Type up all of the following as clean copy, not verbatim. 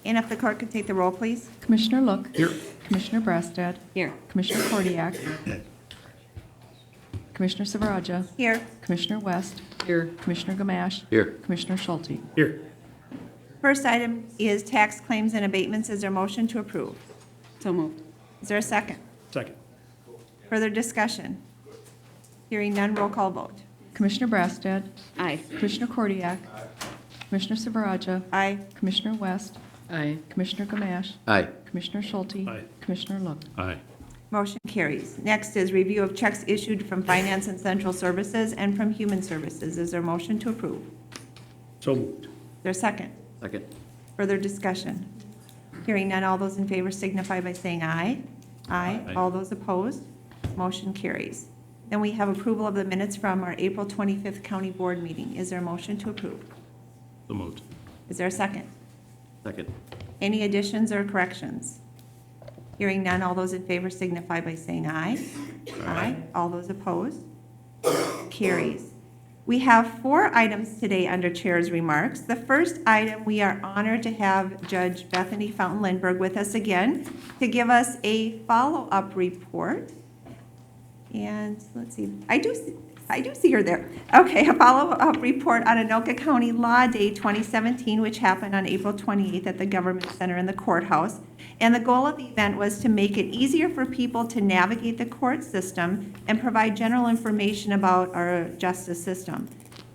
And if the clerk could take the roll, please. Commissioner Look. Here. Commissioner Brastad. Here. Commissioner Kordiak. Commissioner Silveraja. Here. Commissioner West. Here. Commissioner Gamache. Here. Commissioner Schulte. Here. First item is tax claims and abatements. Is there a motion to approve? So moved. Is there a second? Second. Further discussion? Hearing none, roll call vote. Commissioner Brastad. Aye. Commissioner Kordiak. Commissioner Silveraja. Aye. Commissioner West. Aye. Commissioner Gamache. Aye. Commissioner Schulte. Aye. Commissioner Look. Aye. Motion carries. Next is review of checks issued from Finance and Central Services and from Human Services. Is there a motion to approve? So moved. Is there a second? Second. Further discussion? Hearing none, all those in favor signify by saying aye. Aye. Aye. All those opposed? Motion carries. Then we have approval of the minutes from our April 25th County Board meeting. Is there a motion to approve? So moved. Is there a second? Second. Any additions or corrections? Hearing none, all those in favor signify by saying aye. Aye. All those opposed? Carries. We have 4 items today under Chair's remarks. The first item, we are honored to have Judge Bethany Fountain Lindbergh with us again to give us a follow-up report. And let's see, I do see her there. Okay, a follow-up report on Anoka County Law Day 2017, which happened on April 28th at the Government Center in the courthouse. And the goal of the event was to make it easier for people to navigate the court system and provide general information about our justice system.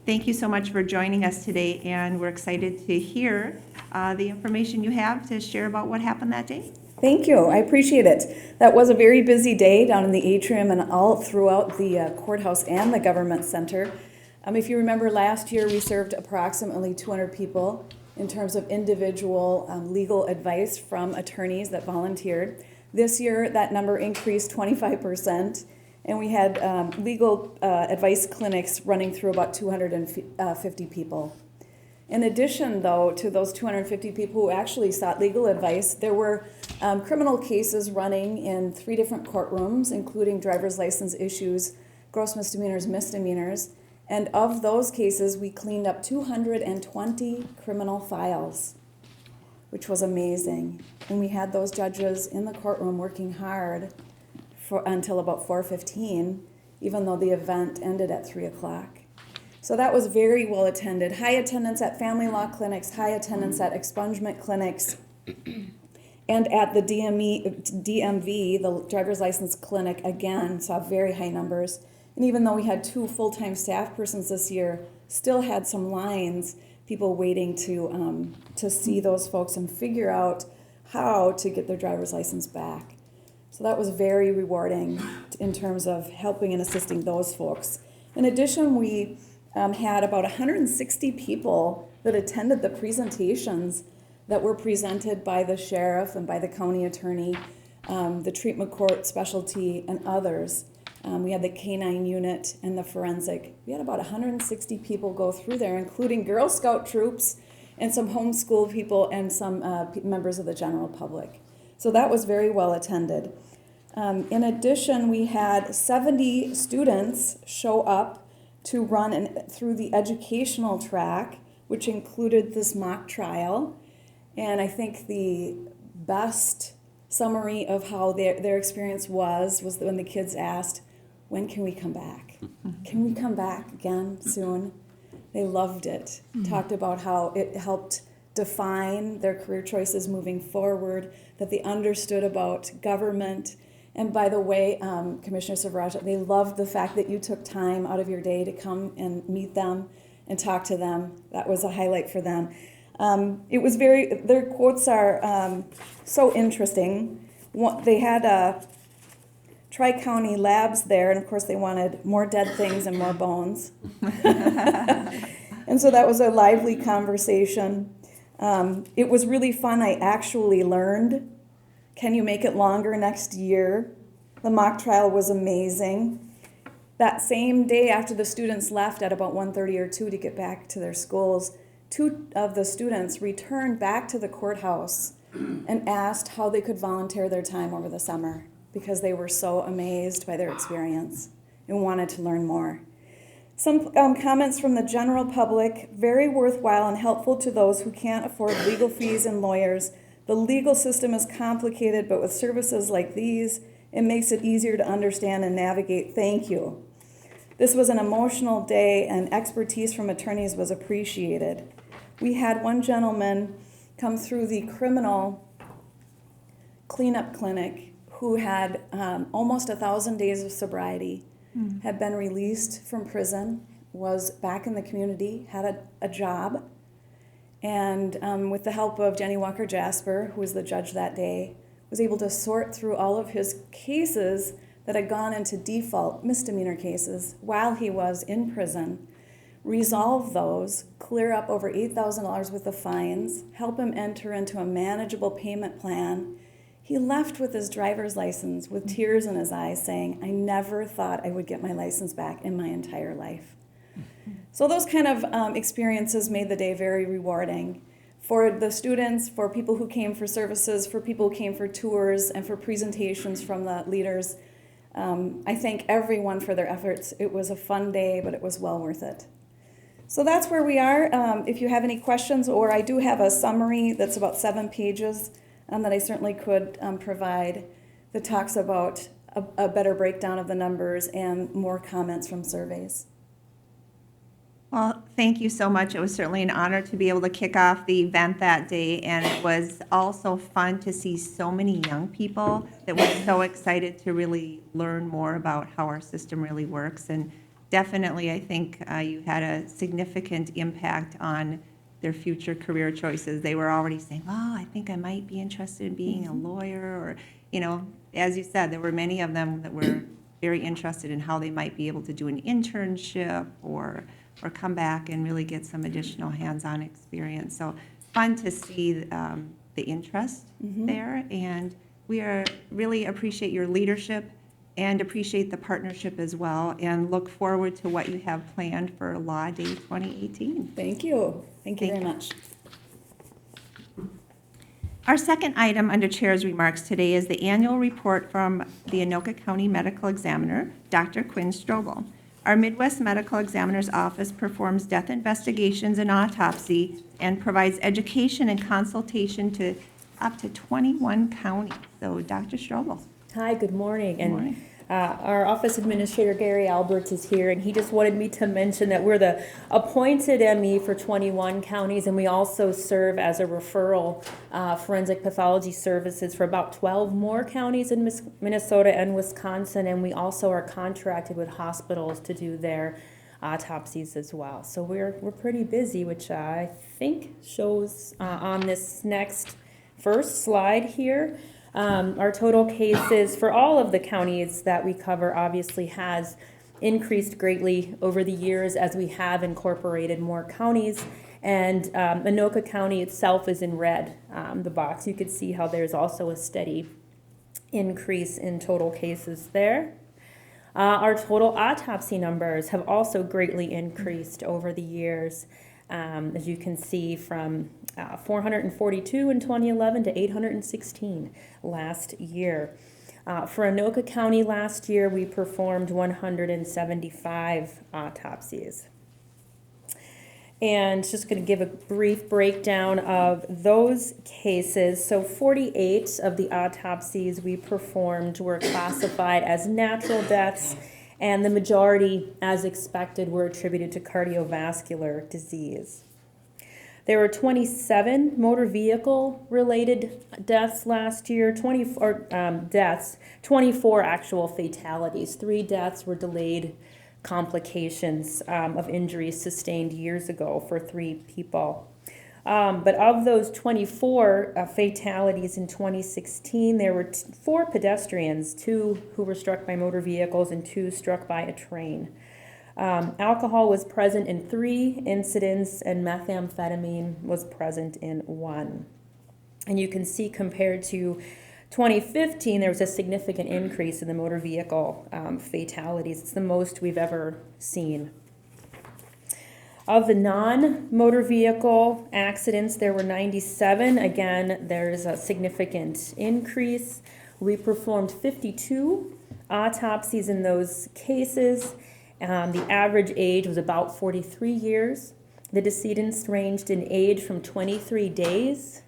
Thank you so much for joining us today, and we're excited to hear the information you have to share about what happened that day. Thank you. I appreciate it. That was a very busy day down in the atrium and all throughout the courthouse and the government center. If you remember last year, we served approximately 200 people in terms of individual legal advice from attorneys that volunteered. This year, that number increased 25%, and we had legal advice clinics running through about 250 people. In addition, though, to those 250 people who actually sought legal advice, there were criminal cases running in 3 different courtrooms, including driver's license issues, gross misdemeanors, misdemeanors. And of those cases, we cleaned up 220 criminal files, which was amazing. And we had those judges in the courtroom working hard until about 4:15, even though the event ended at 3 o'clock. So that was very well attended. High attendance at family law clinics, high attendance at expungement clinics, and at the DMV, the driver's license clinic, again, saw very high numbers. And even though we had 2 full-time staff persons this year, still had some lines, people waiting to see those folks and figure out how to get their driver's license back. So that was very rewarding in terms of helping and assisting those folks. In addition, we had about 160 people that attended the presentations that were presented by the sheriff and by the county attorney, the treatment court specialty, and others. We had the K-9 unit and the forensic. We had about 160 people go through there, including Girl Scout troops and some homeschool people and some members of the general public. So that was very well attended. In addition, we had 70 students show up to run through the educational track, which included this mock trial. And I think the best summary of how their experience was when the kids asked, when can we come back? Can we come back again soon? They loved it. Talked about how it helped define their career choices moving forward, that they understood about government. And by the way, Commissioner Silveraja, they loved the fact that you took time out of your day to come and meet them and talk to them. That was a highlight for them. It was their quotes are so interesting. They had Tri-County Labs there, and of course they wanted more dead things and more bones. And so that was a lively conversation. It was really fun. I actually learned. Can you make it longer next year? The mock trial was amazing. That same day after the students left at about 1:30 or 2 to get back to their schools, 2 of the students returned back to the courthouse and asked how they could volunteer their time over the summer because they were so amazed by their experience and wanted to learn more. Some comments from the general public: very worthwhile and helpful to those who can't afford legal fees and lawyers. The legal system is complicated, but with services like these, it makes it easier to understand and navigate. Thank you. This was an emotional day, and expertise from attorneys was appreciated. We had one gentleman come through the criminal cleanup clinic who had almost 1,000 days of sobriety, had been released from prison, was back in the community, had a job, and with the help of Jenny Walker Jasper, who was the judge that day, was able to sort through all of his cases that had gone into default, misdemeanor cases, while he was in prison, resolve those, clear up over $8,000 worth of fines, help him enter into a manageable payment plan. He left with his driver's license with tears in his eyes saying, I never thought I would get my license back in my entire life. So those kind of experiences made the day very rewarding for the students, for people who came for services, for people who came for tours, and for presentations from the leaders. I thank everyone for their efforts. It was a fun day, but it was well worth it. So that's where we are. If you have any questions, or I do have a summary that's about 7 pages that I certainly could provide that talks about a better breakdown of the numbers and more comments from surveys. Well, thank you so much. It was certainly an honor to be able to kick off the event that day, and it was also fun to see so many young people that were so excited to really learn more about how our system really works. And definitely, I think you had a significant impact on their future career choices. They were already saying, oh, I think I might be interested in being a lawyer, or, as you said, there were many of them that were very interested in how they might be able to do an internship or come back and really get some additional hands-on experience. So fun to see the interest there, and we really appreciate your leadership and appreciate the partnership as well, and look forward to what you have planned for Law Day 2018. Thank you. Thank you very much. Our second item under Chair's remarks today is the annual report from the Anoka County Medical Examiner, Dr. Quinn Strobel. Our Midwest Medical Examiner's Office performs death investigations and autopsy and provides education and consultation to up to 21 counties. So, Dr. Strobel. Hi, good morning. Good morning. Our office administrator, Gary Alberts, is here, and he just wanted me to mention that we're the appointed ME for 21 counties, and we also serve as a referral forensic pathology services for about 12 more counties in Minnesota and Wisconsin, and we also are contracted with hospitals to do their autopsies as well. So we're pretty busy, which I think shows on this next first slide here. Our total cases for all of the counties that we cover obviously has increased greatly over the years as we have incorporated more counties. And Anoka County itself is in red, the box. You could see how there's also a steady increase in total cases there. Our total autopsy numbers have also greatly increased over the years, as you can see, from 442 in 2011 to 816 last year. For Anoka County last year, we performed 175 autopsies. And just going to give a brief breakdown of those cases. So 48 of the autopsies we performed were classified as natural deaths, and the majority, as expected, were attributed to cardiovascular disease. There were 27 motor vehicle related deaths last year, 24 actual fatalities. 3 deaths were delayed complications of injuries sustained years ago for 3 people. But of those 24 fatalities in 2016, there were 4 pedestrians, 2 who were struck by motor vehicles and 2 struck by a train. Alcohol was present in 3 incidents, and methamphetamine was present in 1. And you can see, compared to 2015, there was a significant increase in the motor vehicle fatalities. It's the most we've ever seen. Of the non-motor vehicle accidents, there were 97. Again, there's a significant increase. We performed 52 autopsies in those cases. The average age was about 43 years. The decedents ranged in age from 23 days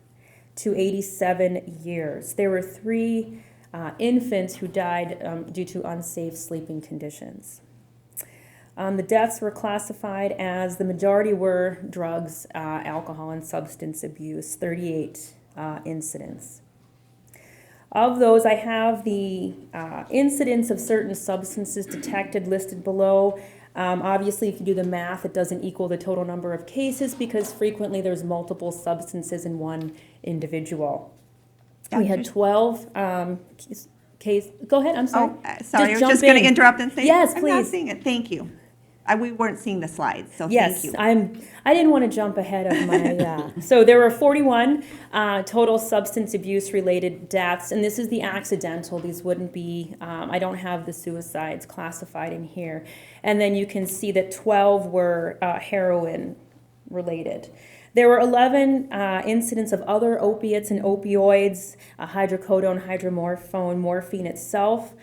to 87 years. There were 3 infants who died due to unsafe sleeping conditions. The deaths were classified as the majority were drugs, alcohol, and substance abuse, 38 incidents. Of those, I have the incidence of certain substances detected listed below. Obviously, if you do the math, it doesn't equal the total number of cases because frequently there's multiple substances in one individual. We had 12 case. Go ahead. I'm sorry. Oh, sorry, I was jump just going to in. interrupt and say, Yes, I'm not please. seeing it. Thank you. We weren't seeing the slides, so Yes, thank you. I didn't want to jump ahead of my. So there were 41 total substance abuse related deaths, and this is the accidental. These wouldn't be. I don't have the suicides classified in here, and then you can see that 12 were heroin related. There were 11 incidents of other opiates and opioids, hydrocodone, hydromorphone, morphine itself,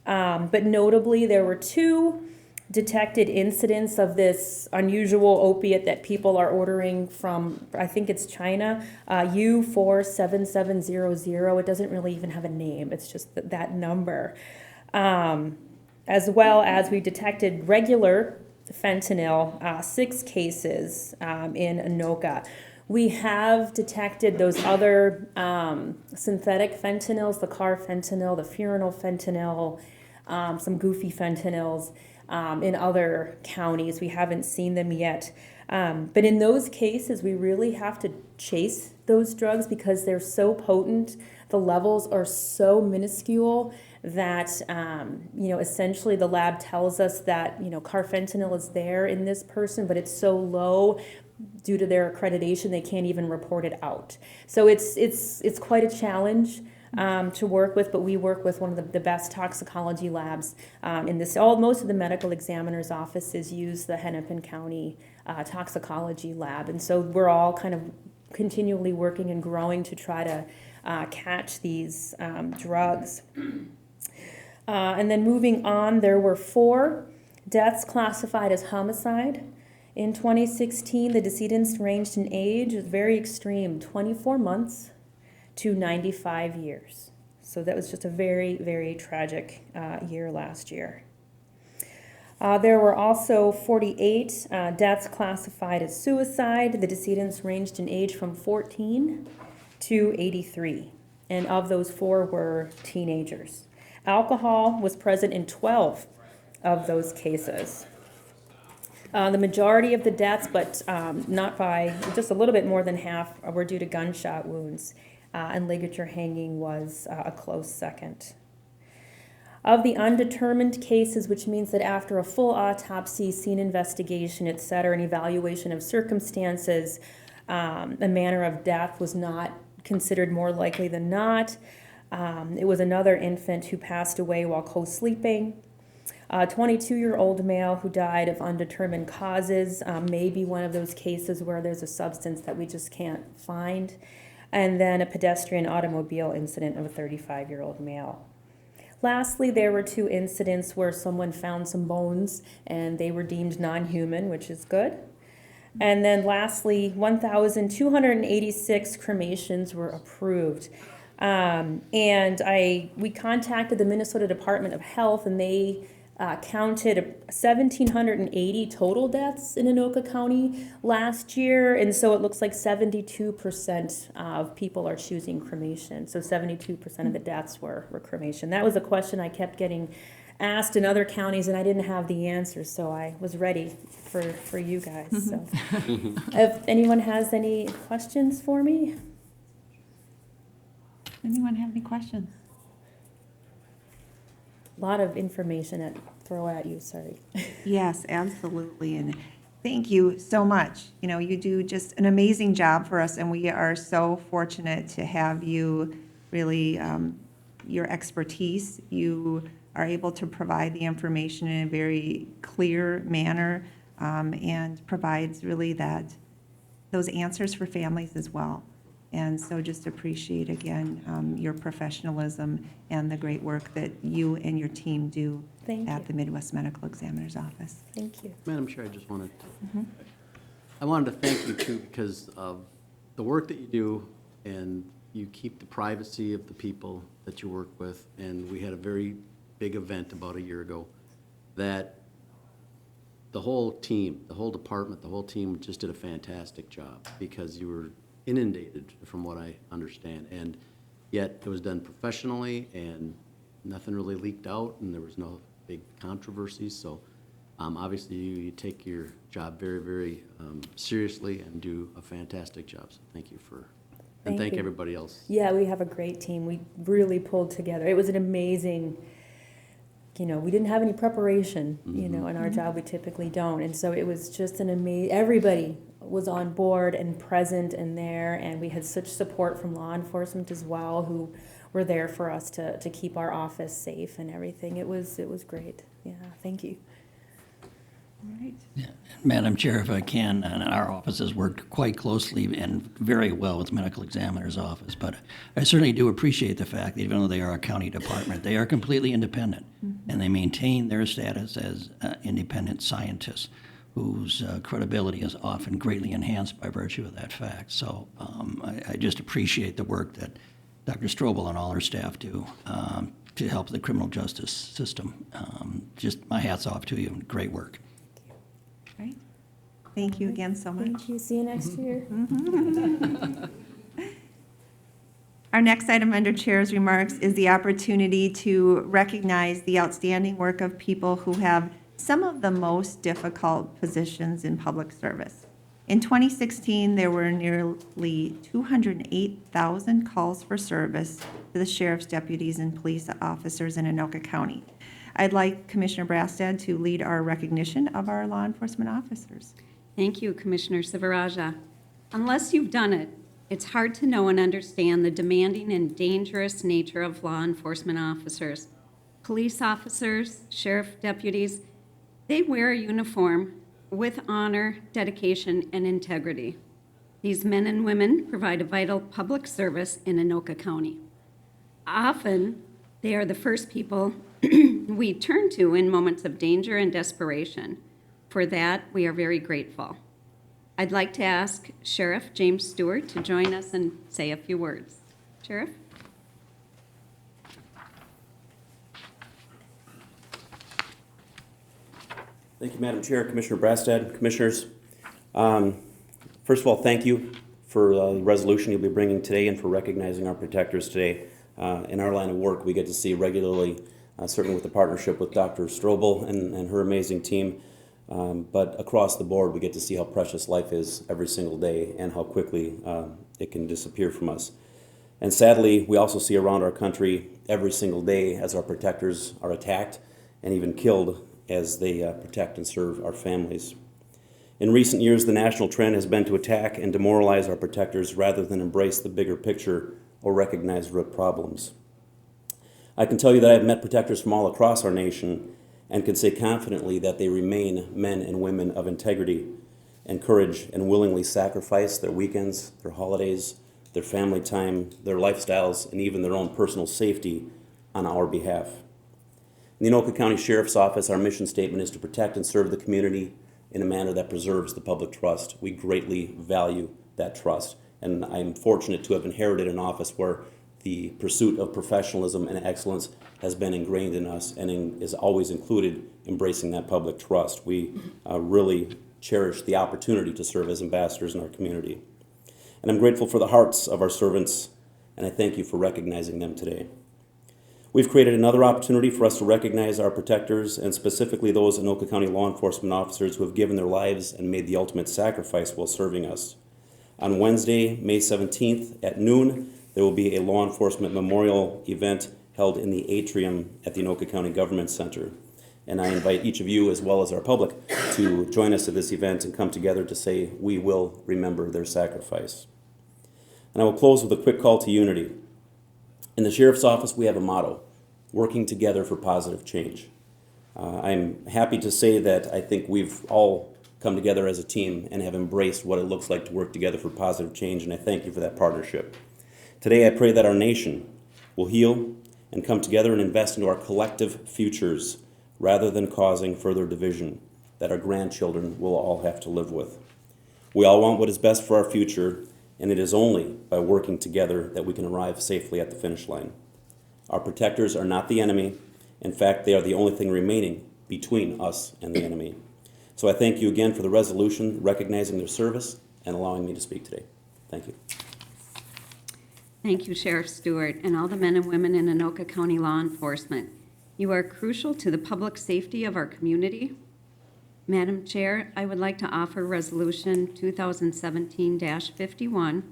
but notably there were 2 detected incidents of this unusual opiate that people are ordering from, I think it's China, U47700. It doesn't really even have a name. It's just that number. As well as we detected regular fentanyl, 6 cases in Anoka. We have detected those other synthetic fentanyls, the carfentanil, the furanol fentanyl, some goofy fentanyls. In other counties. We haven't seen them yet. But in those cases, we really have to chase those drugs because they're so potent. The levels are so minuscule that, essentially the lab tells us that, carfentanil is there in this person, but it's so low due to their accreditation, they can't even report it out. So it's quite a challenge. To work with, but we work with one of the best toxicology labs in this. Most of the medical examiner's offices use the Hennepin County toxicology lab, and so we're all kind of continually working and growing to try to catch these drugs. And then moving on, there were 4 deaths classified as homicide. In 2016, the decedents ranged in age, very extreme, 24 months to 95 years. So that was just a very, very tragic year last year. There were also 48 deaths classified as suicide. The decedents ranged in age from 14 to 83. And of those 4 were teenagers. Alcohol was present in 12 of those cases. The majority of the deaths, but not by, just a little bit more than half, were due to gunshot wounds. And ligature hanging was a close second. Of the undetermined cases, which means that after a full autopsy, scene investigation, et cetera, an evaluation of circumstances, a manner of death was not considered more likely than not. It was another infant who passed away while co-sleeping. A 22-year-old male who died of undetermined causes, may be one of those cases where there's a substance that we just can't find. And then a pedestrian automobile incident of a 35-year-old male. Lastly, there were 2 incidents where someone found some bones and they were deemed non-human, which is good. And then lastly, 1,286 cremations were approved. And we contacted the Minnesota Department of Health, and they counted 1,780 total deaths in Anoka County last year, and so it looks like 72% of people are choosing cremation. So 72% of the deaths were cremation. That was a question I kept getting asked in other counties, and I didn't have the answer, so I was ready for you guys. So, if anyone has any questions for me? Anyone have any questions? A lot of information to throw at you, sorry. Yes, absolutely, and thank you so much. You do just an amazing job for us, and we are so fortunate to have you really, your expertise. You are able to provide the information in a very clear manner, and provides really those answers for families as well. And so just appreciate, again, your professionalism and the great work that you and your team do Thank at you. the Midwest Medical Examiner's Office. Thank you. Madam Chair, I just wanted to, I wanted to thank you too because of the work that you do and you keep the privacy of the people that you work with, and we had a very big event about a year ago that the whole team, the whole department, the whole team just did a fantastic job because you were inundated, from what I understand, and yet it was done professionally and nothing really leaked out and there was no big controversies. So obviously you take your job very, very seriously and do a fantastic job. So thank you and thank you. everybody else. Yeah, we have a great team. We really pulled together. It was an amazing, we didn't have any preparation, in our job. We typically don't. And so it was just an amazing, everybody was on board and present and there. And we had such support from law enforcement as well, who were there for us to keep our office safe and everything. It was great. Yeah, thank you. All right. Yeah. Madam Chair, if I can, and our office has worked quite closely and very well with the medical examiner's office, but I certainly do appreciate the fact that even though they are a county department, they are completely independent, and they maintain their status as independent scientists whose credibility is often greatly enhanced by virtue of that fact. So I just appreciate the work that Dr. Strobel and all her staff do to help the criminal justice system. Just my hat's off to you. Great work. Great. Thank you again so much. Thank you. See you next year. Our next item under Chair's remarks is the opportunity to recognize the outstanding work of people who have some of the most difficult positions in public service. In 2016, there were nearly 208,000 calls for service to the sheriff's deputies and police officers in Anoka County. I'd like Commissioner Brastad to lead our recognition of our law enforcement officers. Thank you, Commissioner Sivaraja. Unless you've done it, it's hard to know and understand the demanding and dangerous nature of law enforcement officers. Police officers, sheriff deputies, they wear a uniform with honor, dedication, and integrity. These men and women provide a vital public service in Anoka County. Often, they are the first people we turn to in moments of danger and desperation. For that, we are very grateful. I'd like to ask Sheriff James Stewart to join us and say a few words. Sheriff? Thank you, Madam Chair, Commissioner Brastad, Commissioners. First of all, thank you for the resolution you'll be bringing today and for recognizing our protectors today. In our line of work, we get to see regularly, certainly with the partnership with Dr. Strobel and her amazing team, but across the board, we get to see how precious life is every single day and how quickly it can disappear from us. And sadly, we also see around our country every single day as our protectors are attacked and even killed as they protect and serve our families. In recent years, the national trend has been to attack and demoralize our protectors rather than embrace the bigger picture or recognize root problems. I can tell you that I have met protectors from all across our nation and can say confidently that they remain men and women of integrity and courage and willingly sacrifice their weekends, their holidays, their family time, their lifestyles, and even their own personal safety on our behalf. In the Anoka County Sheriff's Office, our mission statement is to protect and serve the community in a manner that preserves the public trust. We greatly value that trust, and I'm fortunate to have inherited an office where the pursuit of professionalism and excellence has been ingrained in us and is always included embracing that public trust. We really cherish the opportunity to serve as ambassadors in our community. And I'm grateful for the hearts of our servants, and I thank you for recognizing them today. We've created another opportunity for us to recognize our protectors, and specifically those Anoka County law enforcement officers who have given their lives and made the ultimate sacrifice while serving us. On Wednesday, May 17th at noon, there will be a law enforcement memorial event held in the atrium at the Anoka County Government Center. And I invite each of you, as well as our public, to join us at this event and come together to say, we will remember their sacrifice. And I will close with a quick call to unity. In the Sheriff's Office, we have a motto, working together for positive change. I'm happy to say that I think we've all come together as a team and have embraced what it looks like to work together for positive change, and I thank you for that partnership. Today, I pray that our nation will heal and come together and invest into our collective futures rather than causing further division that our grandchildren will all have to live with. We all want what is best for our future, and it is only by working together that we can arrive safely at the finish line. Our protectors are not the enemy. In fact, they are the only thing remaining between us and the enemy. So I thank you again for the resolution recognizing their service and allowing me to speak today. Thank you. Thank you, Sheriff Stewart, and all the men and women in Anoka County law enforcement. You are crucial to the public safety of our community. Madam Chair, I would like to offer Resolution 2017-51,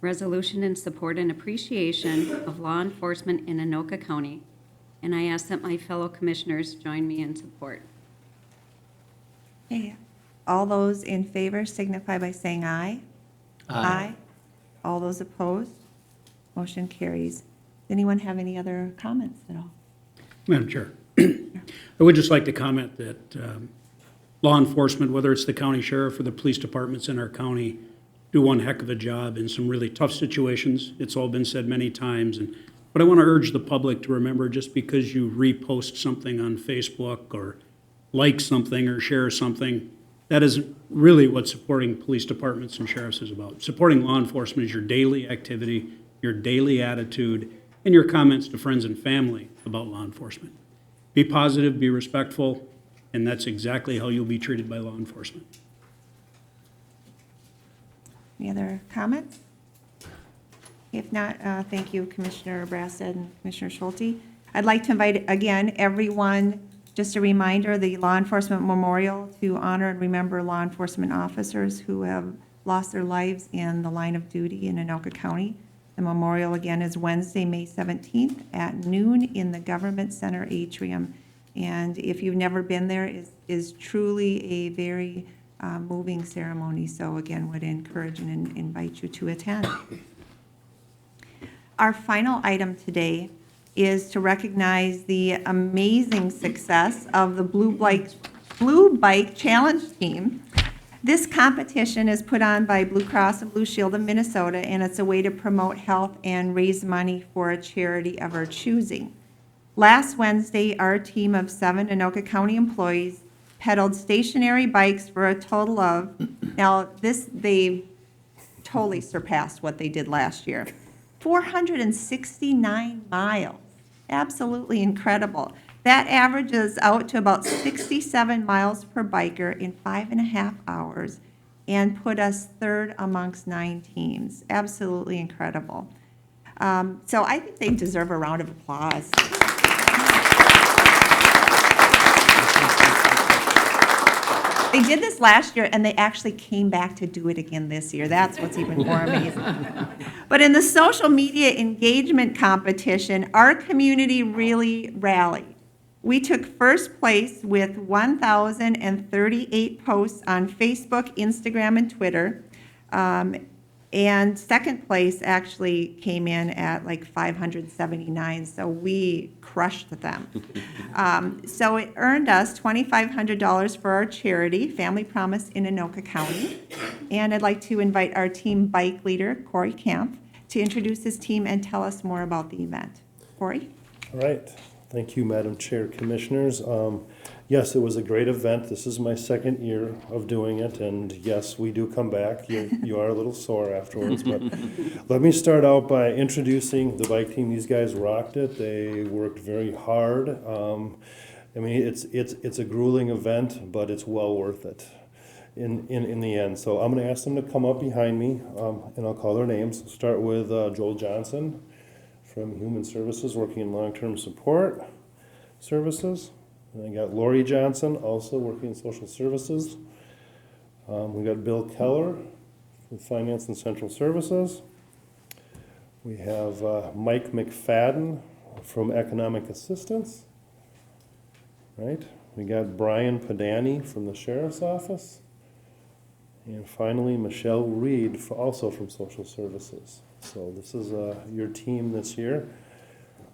Resolution in Support and Appreciation of Law Enforcement in Anoka County, and I ask that my fellow commissioners join me in support. Okay. All those in favor signify by saying aye. Aye. All those opposed? Motion carries. Does anyone have any other comments at all? Madam Chair, I would just like to comment that law enforcement, whether it's the county sheriff or the police departments in our county, do one heck of a job in some really tough situations. It's all been said many times. But I want to urge the public to remember, just because you repost something on Facebook or like something or share something, that isn't really what supporting police departments and sheriffs is about. Supporting law enforcement is your daily activity, your daily attitude, and your comments to friends and family about law enforcement. Be positive, be respectful, and that's exactly how you'll be treated by law enforcement. Any other comments? If not, thank you, Commissioner Brassad and Commissioner Schulte. I'd like to invite, again, everyone, just a reminder, the Law Enforcement Memorial to honor and remember law enforcement officers who have lost their lives in the line of duty in Anoka County. The memorial, again, is Wednesday, May 17th at noon in the Government Center atrium. And if you've never been there, is truly a very moving ceremony. So again, would encourage and invite you to attend. Our final item today is to recognize the amazing success of the Blue Bike Challenge team. This competition is put on by Blue Cross and Blue Shield of Minnesota, and it's a way to promote health and raise money for a charity of our choosing. Last Wednesday, our team of 7 Anoka County employees pedaled stationary bikes for a total of, they totally surpassed what they did last year, 469 miles. Absolutely incredible. That averages out to about 67 miles per biker in 5.5 hours and put us 3rd amongst 9 teams. Absolutely incredible. So I think they deserve a round of applause. They did this last year, and they actually came back to do it again this year. That's what's even more amazing. But in the social media engagement competition, our community really rallied. We took first place with 1,038 posts on Facebook, Instagram, and Twitter. And second place actually came in at like 579, so we crushed them. So it earned us $2,500 for our charity, Family Promise in Anoka County. And I'd like to invite our team bike leader, Corey Camp, to introduce his team and tell us more about the event. Corey? All right. Thank you, Madam Chair, Commissioners. Yes, it was a great event. This is my 2nd year of doing it, and yes, we do come back. You are a little sore afterwards, but let me start out by introducing the bike team. These guys rocked it. They worked very hard. I mean, it's a grueling event, but it's well worth it in the end. So I'm going to ask them to come up behind me, and I'll call their names. Start with Joel Johnson from Human Services, working in long-term support services. And I got Lori Johnson, also working in social services. We got Bill Keller with Finance and Central Services. We have Mike McFadden from Economic Assistance. Right. We got Brian Padani from the Sheriff's Office. And finally, Michelle Reed, also from Social Services. So this is your team this year.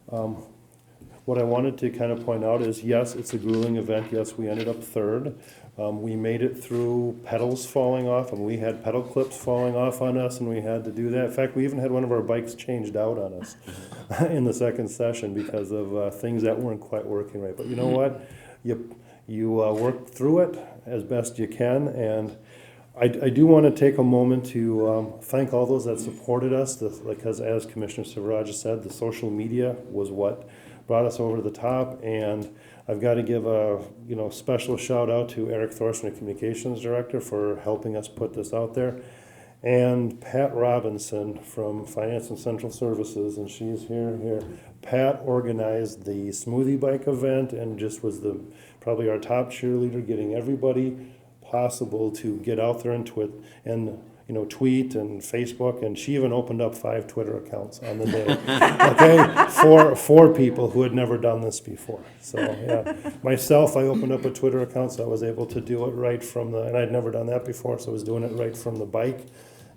What I wanted to kind of point out is, yes, it's a grueling event. Yes, we ended up 3rd. We made it through pedals falling off, and we had pedal clips falling off on us, and we had to do that. In fact, we even had one of our bikes changed out on us in the 2nd session because of things that weren't quite working right. But you know what? You work through it as best you can, and I do want to take a moment to thank all those that supported us, because as Commissioner Silveraja said, the social media was what brought us over the top, and I've got to give a special shout out to Eric Thorson, the Communications Director, for helping us put this out there, and Pat Robinson from Finance and Central Services, and she's here. Pat organized the smoothie bike event and just was probably our top cheerleader, getting everybody possible to get out there and tweet and Facebook, and she even opened up 5 Twitter accounts on the day. Okay, for people who had never done this before. So yeah, myself, I opened up a Twitter account, so I was able to do it right from and I'd never done that before, so I was doing it right from the bike.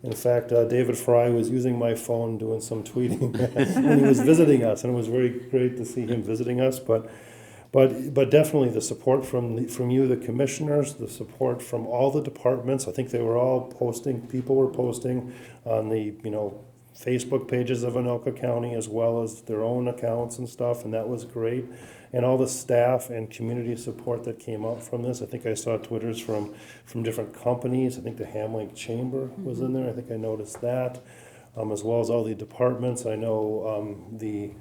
In fact, David Fry was using my phone doing some tweeting when he was visiting us, and it was very great to see him visiting us. But definitely the support from you, the commissioners, the support from all the departments. I think they were all posting. People were posting on the Facebook pages of Anoka County as well as their own accounts and stuff, and that was great. And all the staff and community support that came out from this. I think I saw Twitters from different companies. I think the Ham Lake Chamber was in there. I think I noticed that, as well as all the departments. I know the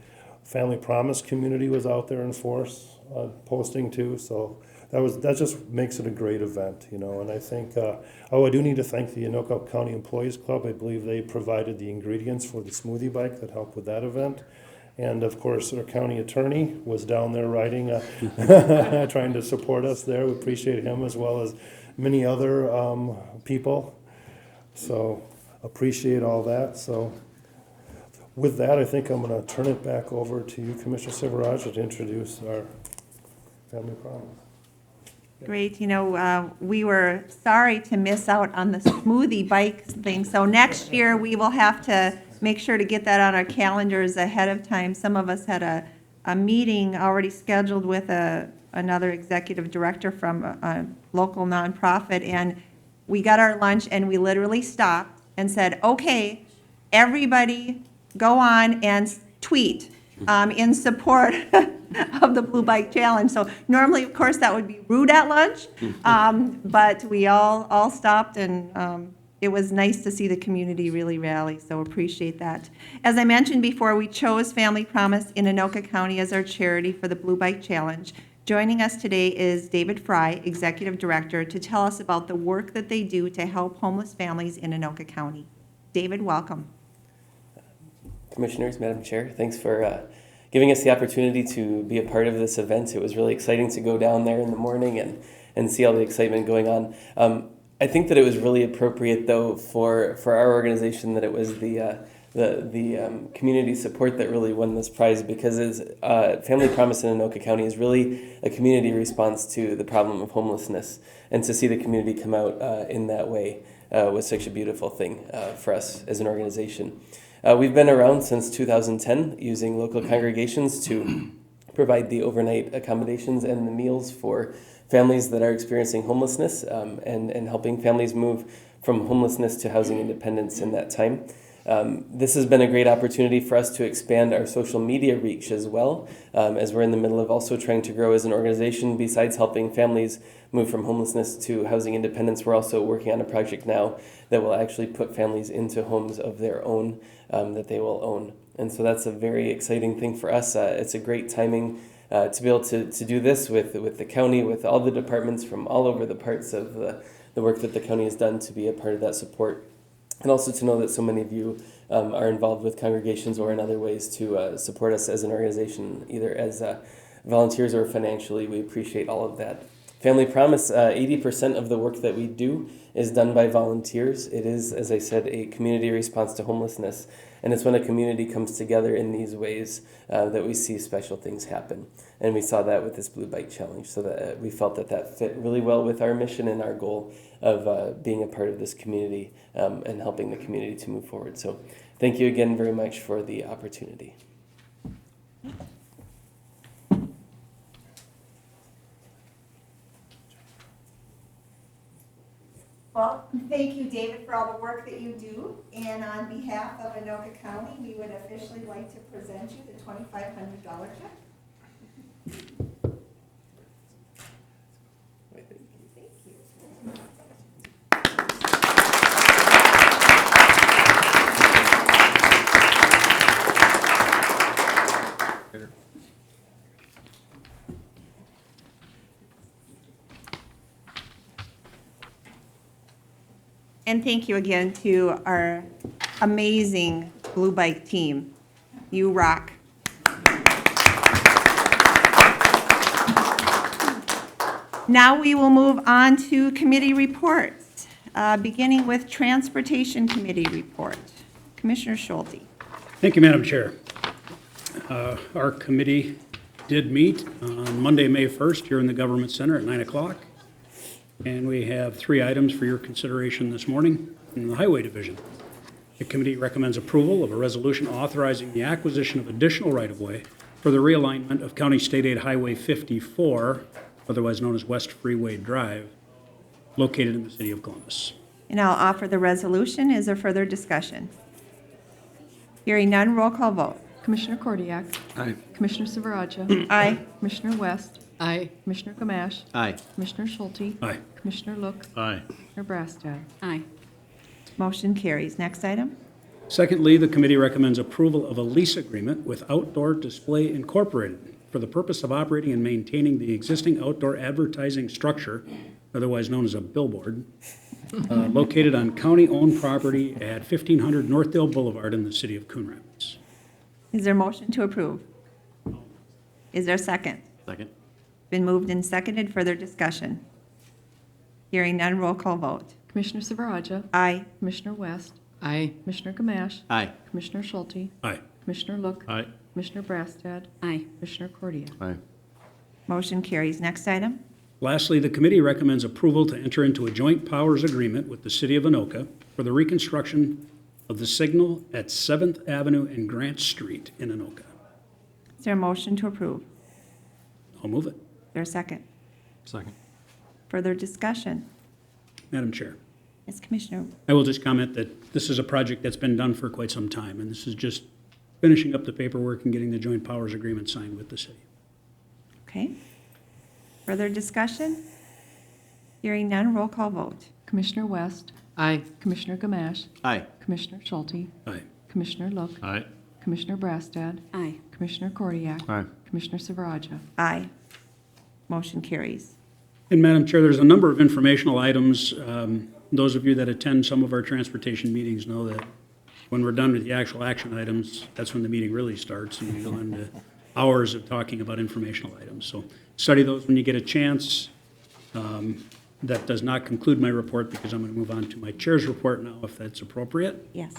Family Promise community was out there in force posting too. So that just makes it a great event, And I think, I do need to thank the Anoka County Employees Club. I believe they provided the ingredients for the smoothie bike that helped with that event. And of course, our county attorney was down there riding, trying to support us there. We appreciate him as well as many other people. So appreciate all that. So with that, I think I'm going to turn it back over to you, Commissioner Silveraja, to introduce our Family Promise. Great. We were sorry to miss out on the smoothie bike thing. So next year, we will have to make sure to get that on our calendars ahead of time. Some of us had a meeting already scheduled with another executive director from a local nonprofit, and we got our lunch and we literally stopped and said, okay, everybody go on and tweet in support of the Blue Bike Challenge. So normally, of course, that would be rude at lunch, but we all stopped, and it was nice to see the community really rally, so appreciate that. As I mentioned before, we chose Family Promise in Anoka County as our charity for the Blue Bike Challenge. Joining us today is David Fry, Executive Director, to tell us about the work that they do to help homeless families in Anoka County. David, welcome. Commissioners, Madam Chair, thanks for giving us the opportunity to be a part of this event. It was really exciting to go down there in the morning and see all the excitement going on. I think that it was really appropriate, though, for our organization that it was the community support that really won this prize, because Family Promise in Anoka County is really a community response to the problem of homelessness, and to see the community come out in that way was such a beautiful thing for us as an organization. We've been around since 2010, using local congregations to provide the overnight accommodations and the meals for families that are experiencing homelessness, and helping families move from homelessness to housing independence in that time. This has been a great opportunity for us to expand our social media reach as well, as we're in the middle of also trying to grow as an organization. Besides helping families move from homelessness to housing independence, we're also working on a project now that will actually put families into homes of their own that they will own. And so that's a very exciting thing for us. It's a great timing to be able to do this with the county, with all the departments from all over the parts of the work that the county has done to be a part of that support. And also to know that so many of you are involved with congregations or in other ways to support us as an organization, either as volunteers or financially. We appreciate all of that. Family Promise, 80% of the work that we do is done by volunteers. It is, as I said, a community response to homelessness. And it's when a community comes together in these ways that we see special things happen. And we saw that with this Blue Bike Challenge. So that we felt that fit really well with our mission and our goal of being a part of this community and helping the community to move forward. So thank you again very much for the opportunity. Well, thank you, David, for all the work that you do. And on behalf of Anoka County, we would officially like to present you the $2,500 check. Thank you. And thank you again to our amazing Blue Bike team. You rock. Now we will move on to committee reports, beginning with Transportation Committee report. Commissioner Schulte. Thank you, Madam Chair. Our committee did meet on Monday, May 1st, here in the Government Center at 9 o'clock. And we have 3 items for your consideration this morning in the Highway Division. The committee recommends approval of a resolution authorizing the acquisition of additional right-of-way for the realignment of County State Aid Highway 54, otherwise known as West Freeway Drive, located in the city of Columbus. And I'll offer the resolution. Is there further discussion? Hearing none, roll call vote. Commissioner Kordiak. Aye. Commissioner Silveraja. Aye. Commissioner West. Aye. Commissioner Gamache. Aye. Commissioner Schulte. Aye. Commissioner Look. Aye. Commissioner Brassad. Aye. Motion carries. Next item. Secondly, the committee recommends approval of a lease agreement with Outdoor Display Incorporated for the purpose of operating and maintaining the existing outdoor advertising structure, otherwise known as a billboard, located on county-owned property at 1500 Northdale Boulevard in the city of Coon Rapids. Is there a motion to approve? Is there a second? Second. Been moved and seconded. Further discussion? Hearing none, roll call vote. Commissioner Silveraja. Aye. Commissioner West. Aye. Commissioner Gamache. Aye. Commissioner Schulte. Aye. Commissioner Look. Aye. Commissioner Brassad. Aye. Commissioner Kordiak. Aye. Motion carries. Next item. Lastly, the committee recommends approval to enter into a joint powers agreement with the city of Anoka for the reconstruction of the signal at 7th Avenue and Grant Street in Anoka. Is there a motion to approve? I'll move it. Is there a second? Second. Further discussion? Madam Chair. Yes, Commissioner. I will just comment that this is a project that's been done for quite some time, and this is just finishing up the paperwork and getting the joint powers agreement signed with the city. Okay. Further discussion? Hearing none, roll call vote. Commissioner West. Aye. Commissioner Gamache. Aye. Commissioner Schulte. Aye. Commissioner Look. Aye. Commissioner Brassad. Aye. Commissioner Kordiak. Aye. Commissioner Silveraja. Aye. Motion carries. And Madam Chair, there's a number of informational items. Those of you that attend some of our transportation meetings know that when we're done with the actual action items, that's when the meeting really starts, and we go into hours of talking about informational items. So study those when you get a chance. That does not conclude my report because I'm going to move on to my chair's report now, if that's appropriate. Yes.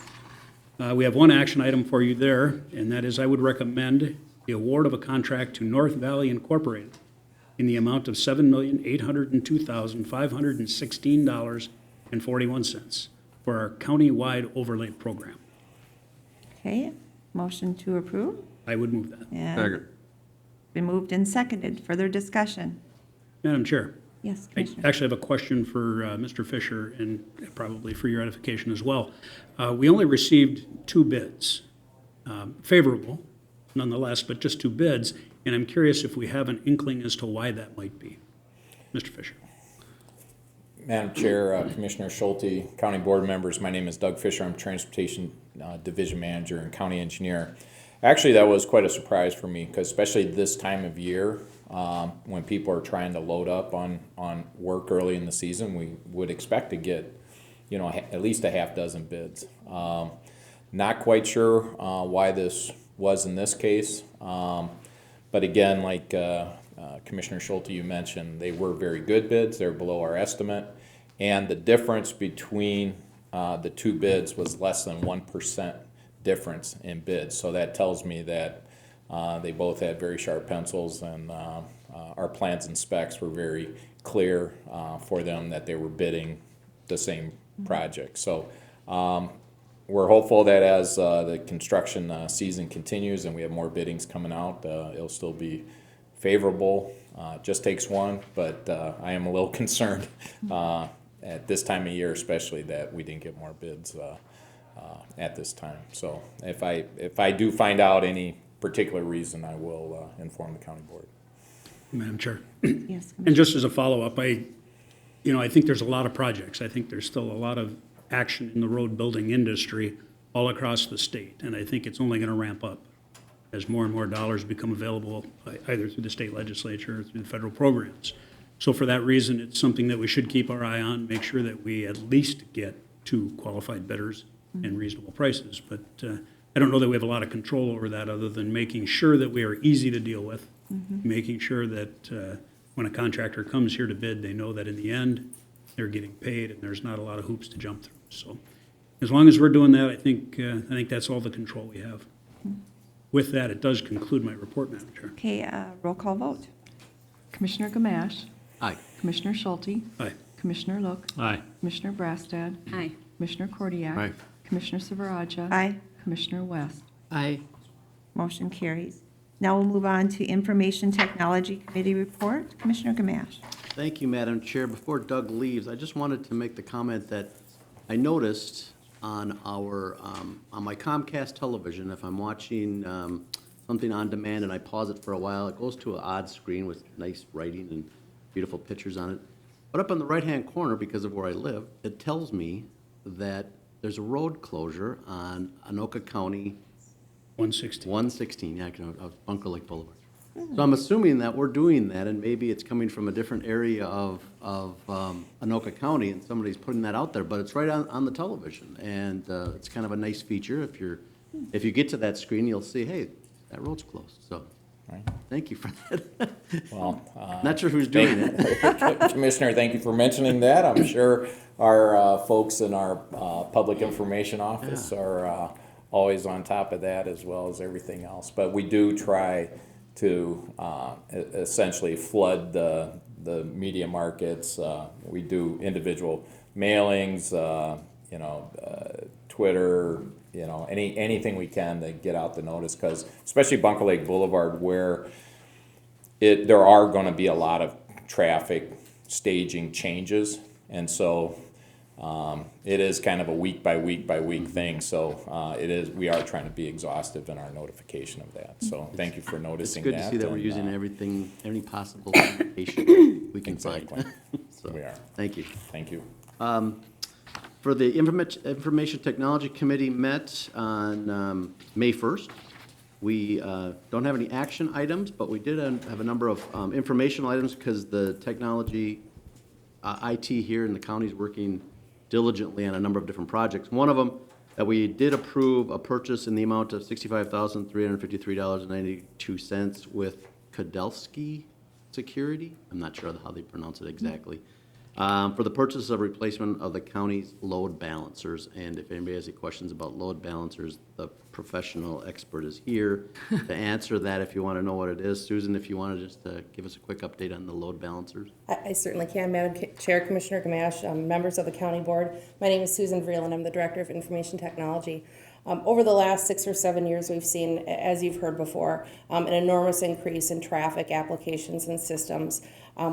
We have one action item for you there, and that is I would recommend the award of a contract to North Valley Incorporated in the amount of $7,802,516.41 for our county-wide overlay program. Okay. Motion to approve? I would move that. And been moved and seconded. Further discussion? Madam Chair, Yes, I Commissioner. actually have a question for Mr. Fisher and probably for your edification as well. We only received 2 bids, favorable nonetheless, but just 2 bids, and I'm curious if we have an inkling as to why that might be. Mr. Fisher. Madam Chair, Commissioner Schulte, County Board members, my name is Doug Fisher. I'm Transportation Division Manager and County Engineer. Actually, that was quite a surprise for me, because especially this time of year, when people are trying to load up on work early in the season, we would expect to get, at least a half dozen bids. Not quite sure why this was in this case, but again, like Commissioner Schulte, you mentioned, they were very good bids. They're below our estimate, and the difference between the 2 bids was less than 1% difference in bids. So that tells me that they both had very sharp pencils, and our plans and specs were very clear for them that they were bidding the same project. So we're hopeful that as the construction season continues and we have more biddings coming out, it'll still be favorable. Just takes one, but I am a little concerned at this time of year, especially, that we didn't get more bids at this time. So if I do find out any particular reason, I will inform the county board. Madam Chair. Yes, And just as a follow-up, I think there's a lot of projects. I think there's still a lot of action in the road building industry all across the state, and I think it's only going to ramp up as more and more dollars become available, either through the state legislature or through the federal programs. So for that reason, it's something that we should keep our eye on, make sure that we at least get to qualified bidders and reasonable prices. But I don't know that we have a lot of control over that other than making sure that we are easy to deal with, making sure that when a contractor comes here to bid, they know that in the end, they're getting paid and there's not a lot of hoops to jump through. So as long as we're doing that, I think that's all the control we have. With that, it does conclude my report, Madam Chair. Okay, roll call vote. Commissioner Gamache, Aye. Commissioner Schulte, Aye. Commissioner Look, Aye. Commissioner Brastad, Aye. Commissioner Kordiak. Aye. Commissioner Silveraja. Aye. Commissioner West. Aye. Motion carries. Now we'll move on to Information Technology Committee report. Commissioner Gamache. Thank you, Madam Chair. Before Doug leaves, I just wanted to make the comment that I noticed on on my Comcast television, if I'm watching something on demand and I pause it for a while, it goes to an odd screen with nice writing and beautiful pictures on it. But up in the right-hand corner, because of where I live, it tells me that there's a road closure on Anoka County 116. 116, yeah, of Bunker Lake Boulevard. So I'm assuming that we're doing that, and maybe it's coming from a different area of Anoka County, and somebody's putting that out there, but it's right on the television, and it's kind of a nice feature. If you get to that screen, you'll see, hey, that road's closed. So, Right. thank you for that. Well, Not sure who's doing it. Commissioner, thank you for mentioning that. I'm sure our folks in our public information office are always on top of that as well as everything else. But we do try to essentially flood the media markets. We do individual mailings, Twitter, anything we can to get out the notice, because especially Bunker Lake Boulevard, where there are going to be a lot of traffic staging changes, and so it is kind of a week by week thing. So we are trying to be exhaustive in our notification of that. So thank you for It's noticing good that. to see that we're and, using any possible communication we can Exactly. find. So, We are. Thank you. Thank you. For the Information Technology Committee met on May 1st. We don't have any action items, but we did have a number of informational items because the technology, IT here in the county is working diligently on a number of different projects. One of them that we did approve a purchase in the amount of $65,353.92 with Kodelsky Security. I'm not sure how they pronounce it exactly. For the purchase of replacement of the county's load balancers. And if anybody has any questions about load balancers, the professional expert is here to answer that if you want to know what it is. Susan, if you want to just give us a quick update on the load balancers. I certainly can, Madam Chair, Commissioner Gamache, members of the county board. My name is Susan Vreeland. I'm the Director of Information Technology. Over the last 6 or 7 years, we've seen, as you've heard before, an enormous increase in traffic applications and systems.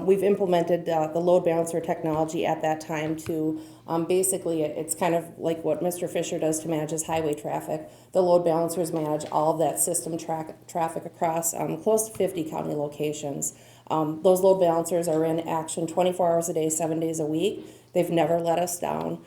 We've implemented the load balancer technology at that time to basically, it's kind of like what Mr. Fisher does to manage his highway traffic. The load balancers manage all of that system traffic across close to 50 county locations. Those load balancers are in action 24 hours a day, 7 days a week. They've never let us down.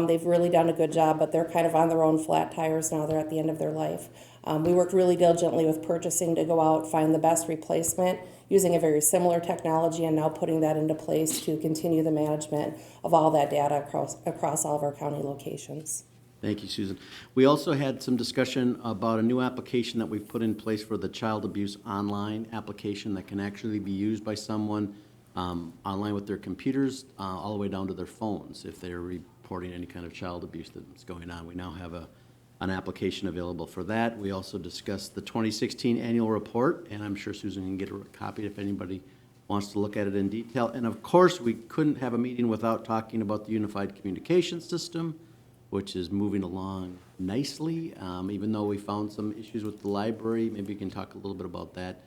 They've really done a good job, but they're kind of on their own flat tires now. They're at the end of their life. We worked really diligently with purchasing to go out, find the best replacement, using a very similar technology, and now putting that into place to continue the management of all that data across all of our county locations. Thank you, Susan. We also had some discussion about a new application that we've put in place for the child abuse online application that can actually be used by someone online with their computers all the way down to their phones if they're reporting any kind of child abuse that's going on. We now have an application available for that. We also discussed the 2016 annual report, and I'm sure Susan can get a copy if anybody wants to look at it in detail. And of course, we couldn't have a meeting without talking about the unified communication system, which is moving along nicely, even though we found some issues with the library. Maybe we can talk a little bit about that.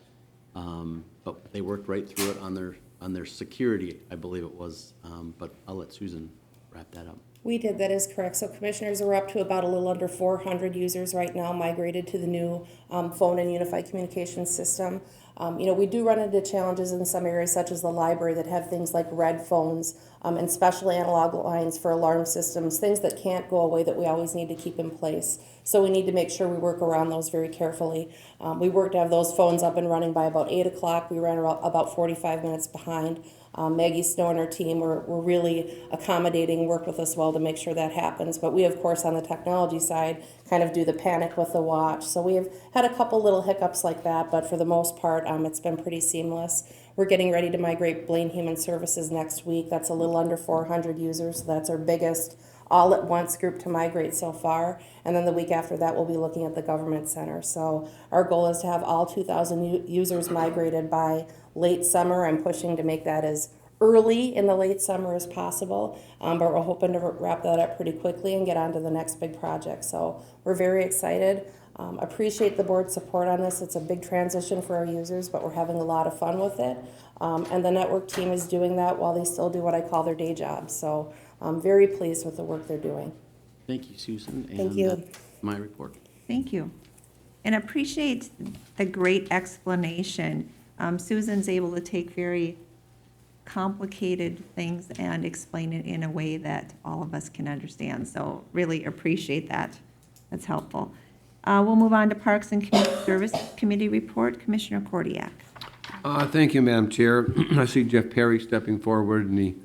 But they worked right through it on their security, I believe it was. But I'll let Susan wrap that up. We did, that is correct. So commissioners, are up to about a little under 400 users right now migrated to the new phone and unified communications system. We do run into challenges in some areas such as the library that have things like red phones and special analog lines for alarm systems, things that can't go away that we always need to keep in place. So we need to make sure we work around those very carefully. We worked to have those phones up and running by about 8 o'clock. We ran about 45 minutes behind. Maggie Snow and her team were really accommodating, worked with us well to make sure that happens. But we, of course, on the technology side, kind of do the panic with the watch. So we have had a couple little hiccups like that, but for the most part, it's been pretty seamless. We're getting ready to migrate Blaine Human Services next week. That's a little under 400 users. So that's our biggest all-at-once group to migrate so far. And then the week after that, we'll be looking at the government center. So our goal is to have all 2,000 users migrated by late summer. I'm pushing to make that as early in the late summer as possible, but we're hoping to wrap that up pretty quickly and get on to the next big project. So we're very excited. Appreciate the board's support on this. It's a big transition for our users, but we're having a lot of fun with it. And the network team is doing that while they still do what I call their day job. So I'm very pleased with the work they're doing. Thank you, Susan. Thank And you. that's my report. Thank you. And appreciate the great explanation. Susan's able to take very complicated things and explain it in a way that all of us can understand. So really appreciate that. That's helpful. We'll move on to Parks and Community Service Committee report. Commissioner Kordiak. Thank you, Madam Chair. I see Jeff Perry stepping forward, and he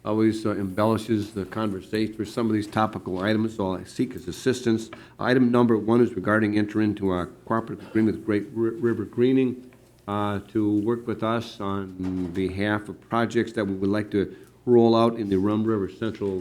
always embellishes the conversation for some of these topical items, so I seek his assistance. Item number 1 is regarding enter into a cooperative agreement with Great River Greening to work with us on behalf of projects that we would like to roll out in the Rum River Central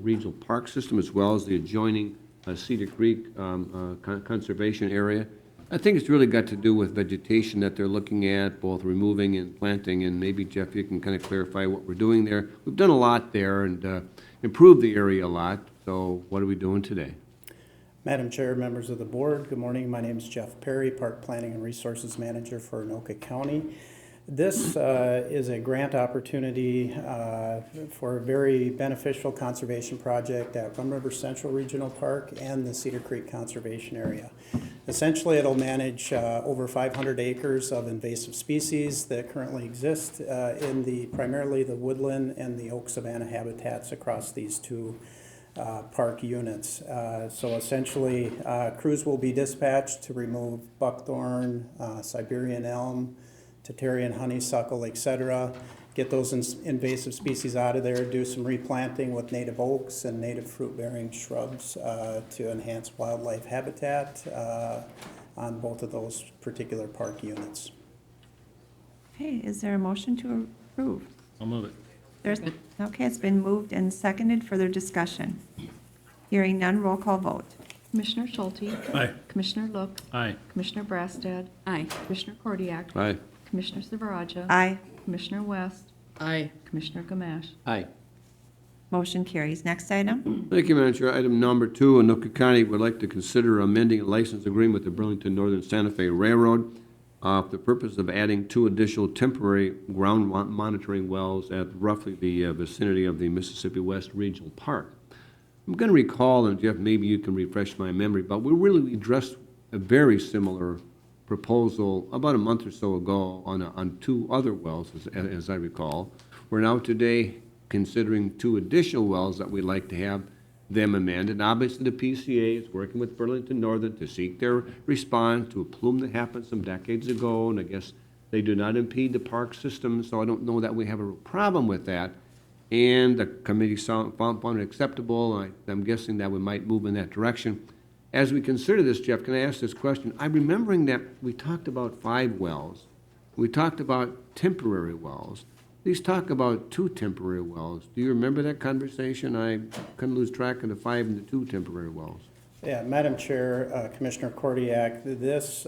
Regional Park System, as well as the adjoining Cedar Creek Conservation Area. I think it's really got to do with vegetation that they're looking at, both removing and planting, and maybe, Jeff, you can kind of clarify what we're doing there. We've done a lot there and improved the area a lot, so what are we doing today? Madam Chair, members of the board, good morning. My name is Jeff Perry, Park Planning and Resources Manager for Anoka County. This is a grant opportunity for a very beneficial conservation project at Rum River Central Regional Park and the Cedar Creek Conservation Area. Essentially, it'll manage over 500 acres of invasive species that currently exist in primarily the woodland and the oak savanna habitats across these two park units. So essentially, crews will be dispatched to remove buckthorn, Siberian elm, Tatarian honeysuckle, etc. Get those invasive species out of there, do some replanting with native oaks and native fruit-bearing shrubs to enhance wildlife habitat on both of those particular park units. Okay, is there a motion to approve? I'll move it. Okay, it's been moved and seconded. Further discussion? Hearing none, roll call vote. Commissioner Schulte. Aye. Commissioner Look. Aye. Commissioner Brassad. Aye. Commissioner Kordiak. Aye. Commissioner Silveraja. Aye. Commissioner West. Aye. Commissioner Gamache. Aye. Motion carries. Next item. Thank you, Madam Chair. Item number 2, Anoka County would like to consider amending a license agreement with the Burlington Northern Santa Fe Railroad for the purpose of adding 2 additional temporary ground monitoring wells at roughly the vicinity of the Mississippi West Regional Park. I'm going to recall, and Jeff, maybe you can refresh my memory, but we really addressed a very similar proposal about a month or so ago on 2 other wells, as I recall. We're now today considering 2 additional wells that we'd like to have them amended. Obviously, the PCA is working with Burlington Northern to seek their response to a plume that happened some decades ago, and I guess they do not impede the park system, so I don't know that we have a real problem with that. And the committee found it acceptable, and I'm guessing that we might move in that direction. As we consider this, Jeff, can I ask this question? I'm remembering that we talked about 5 wells. We talked about temporary wells. These talk about 2 temporary wells. Do you remember that conversation? I kind of lose track of the 5 and the 2 temporary wells. Yeah, Madam Chair, Commissioner Kordiak, this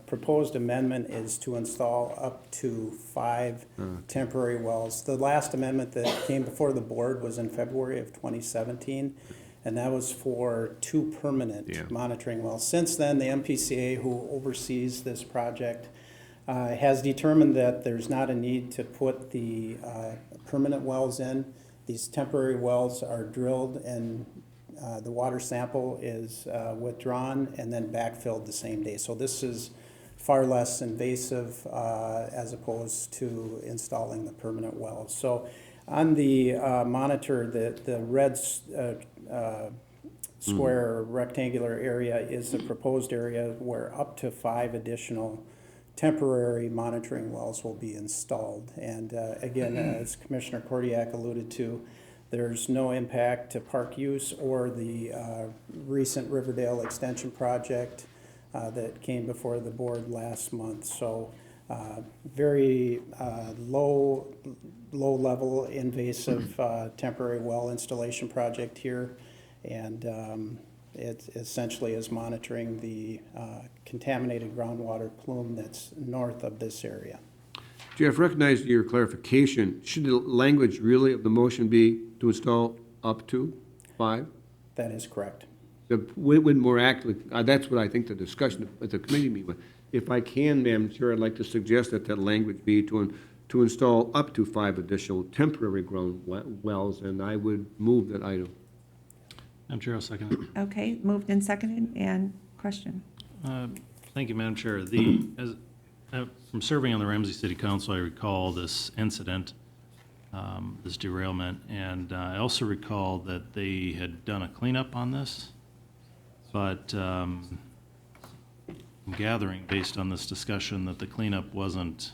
proposed amendment is to install up to 5 temporary wells. The last amendment that came before the board was in February of 2017, and that was for 2 permanent monitoring wells. Since then, the MPCA, who oversees this project, has determined that there's not a need to put the permanent wells in. These temporary wells are drilled and the water sample is withdrawn and then backfilled the same day. So this is far less invasive as opposed to installing the permanent wells. So on the monitor, the red square rectangular area is the proposed area where up to 5 additional temporary monitoring wells will be installed. And again, as Commissioner Kordiak alluded to, there's no impact to park use or the recent Riverdale Extension project that came before the board last month. So very low-level invasive temporary well installation project here. And it essentially is monitoring the contaminated groundwater plume that's north of this area. Jeff, recognize your clarification. Should the language really of the motion be to install up to 5? That is correct. When more accurately, that's what I think the discussion at the committee meeting was. If I can, Madam Chair, I'd like to suggest that that language be to install up to 5 additional temporary ground wells, and I would move that item. Madam Chair, I'll second it. Okay, moved and seconded, and question. Thank you, Madam Chair. From serving on the Ramsey City Council, I recall this incident, this derailment, and I also recall that they had done a cleanup on this, but I'm gathering, based on this discussion, that the cleanup wasn't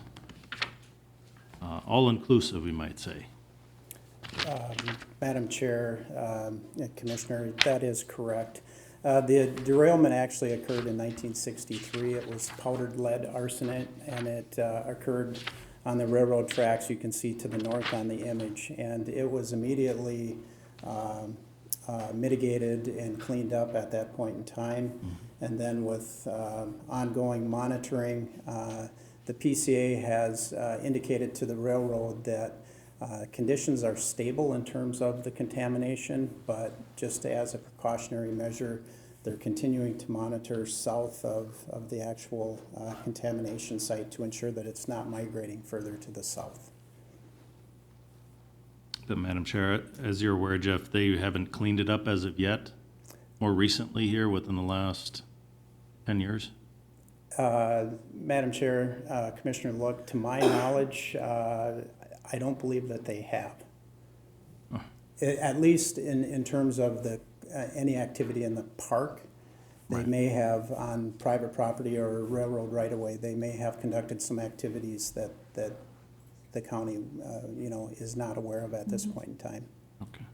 all-inclusive, we might say. Madam Chair, Commissioner, that is correct. The derailment actually occurred in 1963. It was powdered lead arsenate, and it occurred on the railroad tracks you can see to the north on the image. And it was immediately mitigated and cleaned up at that point in time. And then with ongoing monitoring, the PCA has indicated to the railroad that conditions are stable in terms of the contamination, but just as a precautionary measure, they're continuing to monitor south of the actual contamination site to ensure that it's not migrating further to the south. But Madam Chair, as you're aware, Jeff, they haven't cleaned it up as of yet, more recently here within the last 10 years? Madam Chair, Commissioner Look, to my knowledge, I don't believe that they have. At least in terms of the any activity in the park. They Right. may have on private property or railroad right-of-way, they may have conducted some activities that the county, is not aware of at this point in time. Okay.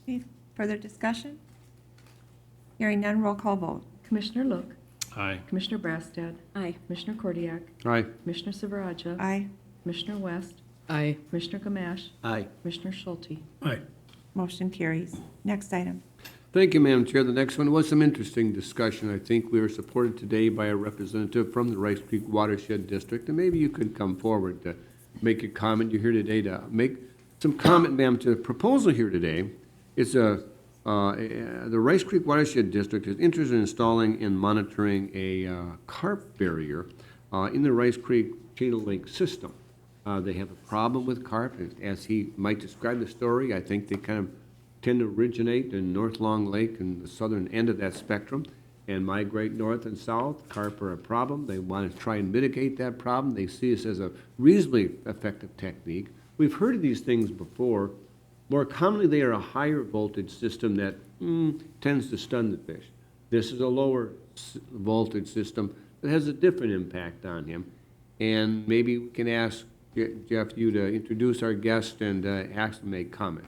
Okay, further discussion? Hearing none, roll call vote. Commissioner Look, Aye. Commissioner Brassad, Aye. Commissioner Kordiak, Aye. Commissioner Silveraja, Aye. Commissioner West, Aye. Commissioner Gamache, Aye. Commissioner Schulte. Aye. Motion carries. Next item. Thank you, Madam Chair. The next one was some interesting discussion. I think we were supported today by a representative from the Rice Creek Watershed District, and maybe you could come forward to make a comment. You're here today to make some comment, ma'am, to the proposal here today. It's the Rice Creek Watershed District is interested in installing and monitoring a carp barrier in the Rice Creek Chain Lake system. They have a problem with carp, as he might describe the story. I think they kind of tend to originate in North Long Lake and the southern end of that spectrum and migrate north and south. Carp are a problem. They want to try and mitigate that problem. They see this as a reasonably effective technique. We've heard of these things before. More commonly, they are a higher voltage system that tends to stun the fish. This is a lower voltage system that has a different impact on him. And maybe we can ask Jeff, you to introduce our guest and ask him to make comment.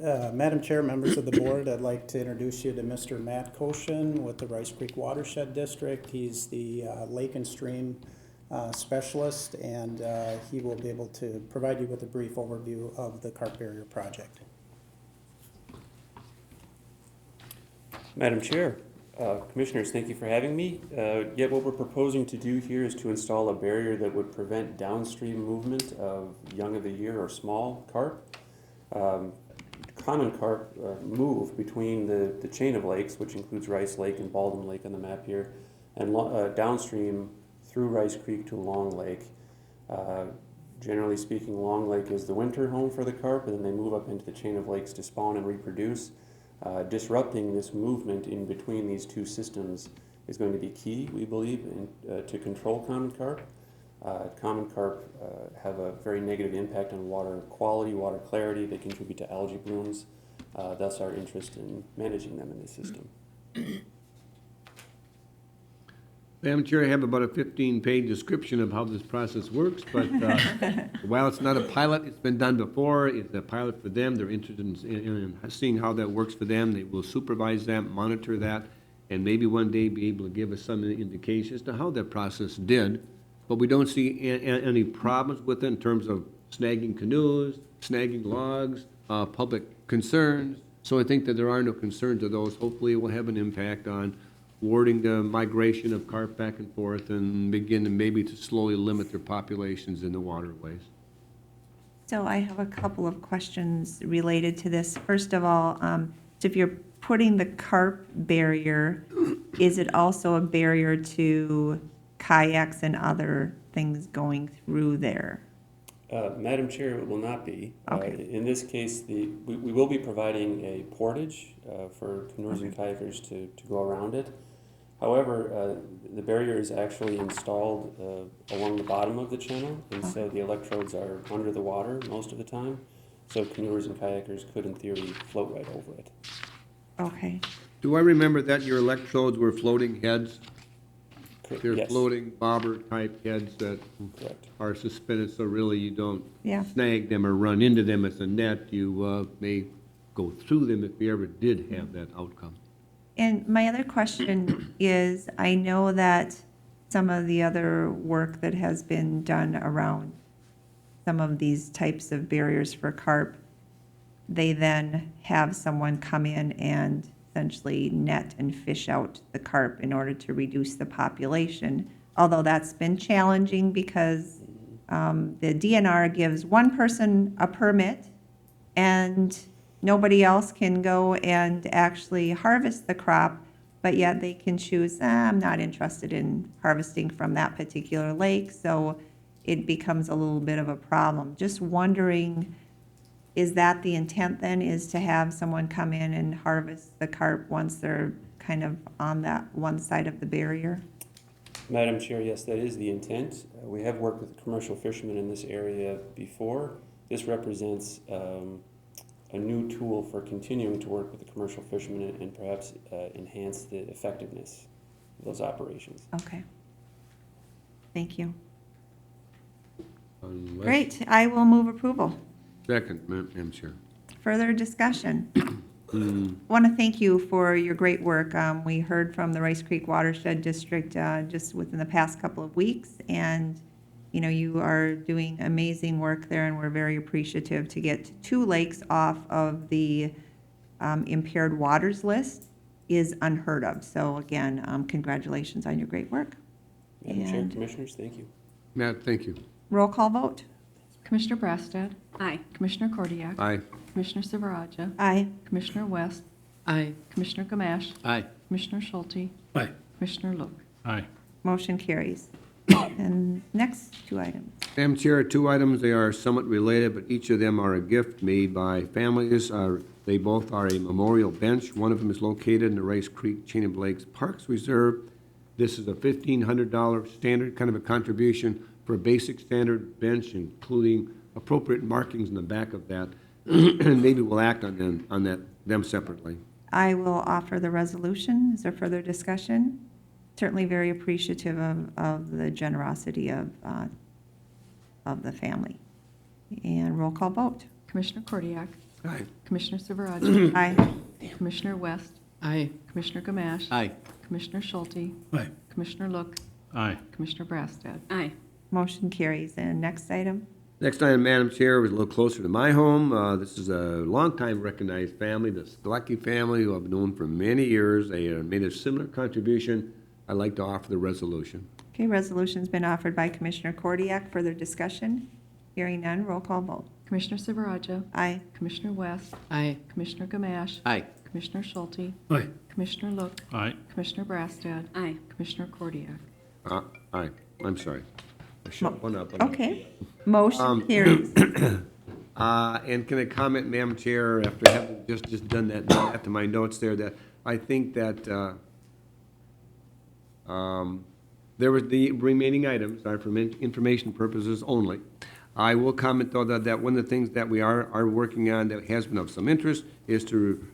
Madam Chair, members of the board, I'd like to introduce you to Mr. Matt Koshin with the Rice Creek Watershed District. He's the lake and stream specialist, and he will be able to provide you with a brief overview of the carp barrier project. Madam Chair, Commissioners, thank you for having me. Yet what we're proposing to do here is to install a barrier that would prevent downstream movement of young of the year or small carp. Common carp move between the chain of lakes, which includes Rice Lake and Baldwin Lake on the map here, and downstream through Rice Creek to Long Lake. Generally speaking, Long Lake is the winter home for the carp, and then they move up into the chain of lakes to spawn and reproduce. Disrupting this movement in between these two systems is going to be key, we believe, to control common carp. Common carp have a very negative impact on water quality, water clarity. They contribute to algae blooms, thus our interest in managing them in the system. Madam Chair, I have about a 15-page description of how this process works, but while it's not a pilot, it's been done before. It's a pilot for them. They're interested in seeing how that works for them. They will supervise that, monitor that, and maybe one day be able to give us some indication as to how that process did. But we don't see any problems with it in terms of snagging canoes, snagging logs, public concerns. So I think that there are no concerns of those. Hopefully, it will have an impact on warding the migration of carp back and forth and begin to maybe to slowly limit their populations in the waterways. So I have a couple of questions related to this. First of all, so if you're putting the carp barrier, is it also a barrier to kayaks and other things going through there? Madam Chair, it will not be. Okay. In this case, we will be providing a portage for canoes and kayakers to go around it. However, the barrier is actually installed along the bottom of the channel, and so the electrodes are under the water most of the time. So canoers and kayakers could, in theory, float right over it. Okay. Do I remember that your electrodes were floating heads? They're Yes. floating bobber-type heads that Correct. are suspended, so really you don't Yeah. snag them or run into them as a net. You may go through them if you ever did have that outcome. And my other question is, I know that some of the other work that has been done around some of these types of barriers for carp, they then have someone come in and essentially net and fish out the carp in order to reduce the population. Although that's been challenging because the DNR gives one person a permit and nobody else can go and actually harvest the crop, but yet they can choose, I'm not interested in harvesting from that particular lake, so it becomes a little bit of a problem. Just wondering, is that the intent then, is to have someone come in and harvest the carp once they're kind of on that one side of the barrier? Madam Chair, yes, that is the intent. We have worked with commercial fishermen in this area before. This represents a new tool for continuing to work with the commercial fishermen and perhaps enhance the effectiveness of those operations. Okay. Thank you. Unless- Great, I will move approval. Second, Madam Chair. Further discussion? Want to thank you for your great work. We heard from the Rice Creek Watershed District just within the past couple of weeks, and you know, you are doing amazing work there, and we're very appreciative to get 2 lakes off of the impaired waters list is unheard of. So again, congratulations on your great work. Madam Chair, And Commissioners, thank you. Matt, thank you. roll call vote. Commissioner Brassad. Aye. Commissioner Kordiak. Aye. Commissioner Silveraja. Aye. Commissioner West. Aye. Commissioner Gamache. Aye. Commissioner Schulte. Aye. Commissioner Look. Aye. Motion carries. And next 2 items. Madam Chair, 2 items, they are somewhat related, but each of them are a gift made by families. They both are a memorial bench. One of them is located in the Rice Creek Chain of Lakes Parks Reserve. This is a $1,500 standard kind of a contribution for a basic standard bench, including appropriate markings in the back of that. And maybe we'll act on them separately. I will offer the resolution. Is there further discussion? Certainly very appreciative of the generosity of the family. And roll call vote. Commissioner Kordiak. Aye. Commissioner Silveraja. Aye. Commissioner West. Aye. Commissioner Gamache. Aye. Commissioner Schulte. Aye. Commissioner Look. Aye. Commissioner Brassad. Aye. Motion carries. And next item? Next item, Madam Chair, is a little closer to my home. This is a longtime recognized family, the Sklecki family, who I've known for many years. They made a similar contribution. I'd like to offer the resolution. Okay, resolution's been offered by Commissioner Kordiak. Further discussion? Hearing none, roll call vote. Commissioner Silveraja. Aye. Commissioner West. Aye. Commissioner Gamache. Aye. Commissioner Schulte. Aye. Commissioner Look. Aye. Commissioner Brassad. Aye. Commissioner Kordiak. Aye. I'm sorry. I shut one up. Okay. Motion carries. And can I comment, Madam Chair, after having just done that, add to my notes there, that I think that there was the remaining items are for information purposes only. I will comment, though, that one of the things that we are working on that has been of some interest is to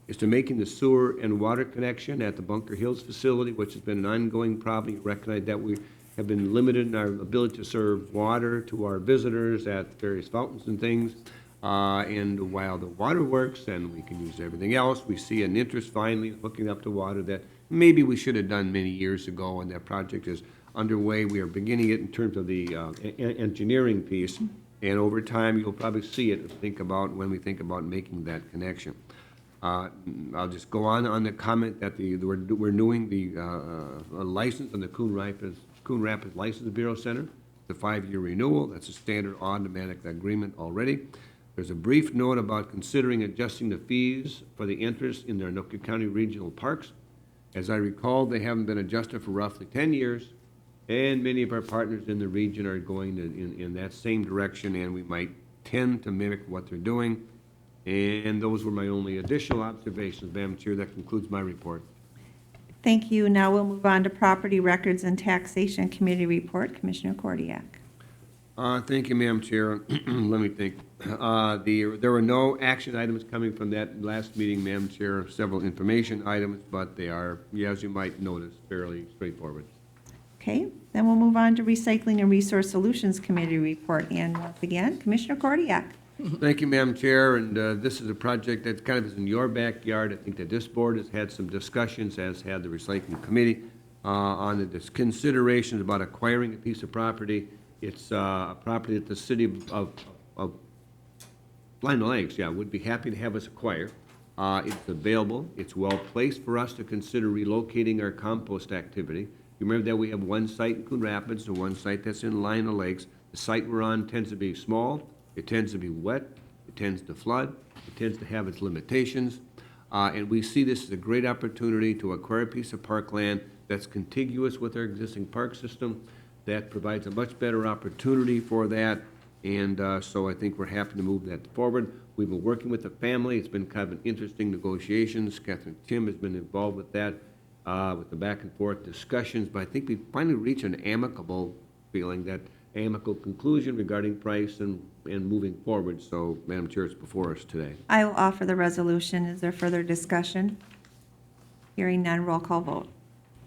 is to making the sewer and water connection at the Bunker Hills facility, which has been an ongoing problem. You recognize that we have been limited in our ability to serve water to our visitors at various fountains and things. And while the water works and we can use everything else, we see an interest finally in hooking up to water that maybe we should have done many years ago, and that project is underway. We are beginning it in terms of the engineering piece, and over time, you'll probably see it when we think about making that connection. I'll just go on the comment that we're doing the license on the Coon Rapids License Bureau Center. The 5-year renewal, that's a standard automatic agreement already. There's a brief note about considering adjusting the fees for the interest in the Anoka County Regional Parks. As I recall, they haven't been adjusted for roughly 10 years, and many of our partners in the region are going in that same direction, and we might tend to mimic what they're doing. And those were my only additional observations, Madam Chair. That concludes my report. Thank you. Now we'll move on to Property Records and Taxation Committee report. Commissioner Kordiak. Thank you, Madam Chair. Let me think. There were no action items coming from that last meeting, Madam Chair. Several information items, but they are, as you might notice, fairly straightforward. Okay, then we'll move on to Recycling and Resource Solutions Committee report. And once again, Commissioner Kordiak. Thank you, Madam Chair, and this is a project that kind of is in your backyard. I think that this board has had some discussions, as had the Recycling Committee, on the considerations about acquiring a piece of property. It's a property that the city of Lino Lakes, would be happy to have us acquire. It's available. It's well placed for us to consider relocating our compost activity. You remember that we have one site in Coon Rapids and one site that's in Lino Lakes. The site we're on tends to be small. It tends to be wet, it tends to flood, it tends to have its limitations, and we see this as a great opportunity to acquire a piece of parkland that's contiguous with our existing park system, that provides a much better opportunity for that, and so I think we're happy to move that forward. We've been working with the family. It's been kind of an interesting negotiations. Catherine Tim has been involved with that, with the back and forth discussions, but I think we finally reached an amicable conclusion regarding price and moving forward. So, Madam Chair, it's before us today. I will offer the resolution. Is there further discussion? Hearing none, roll call vote.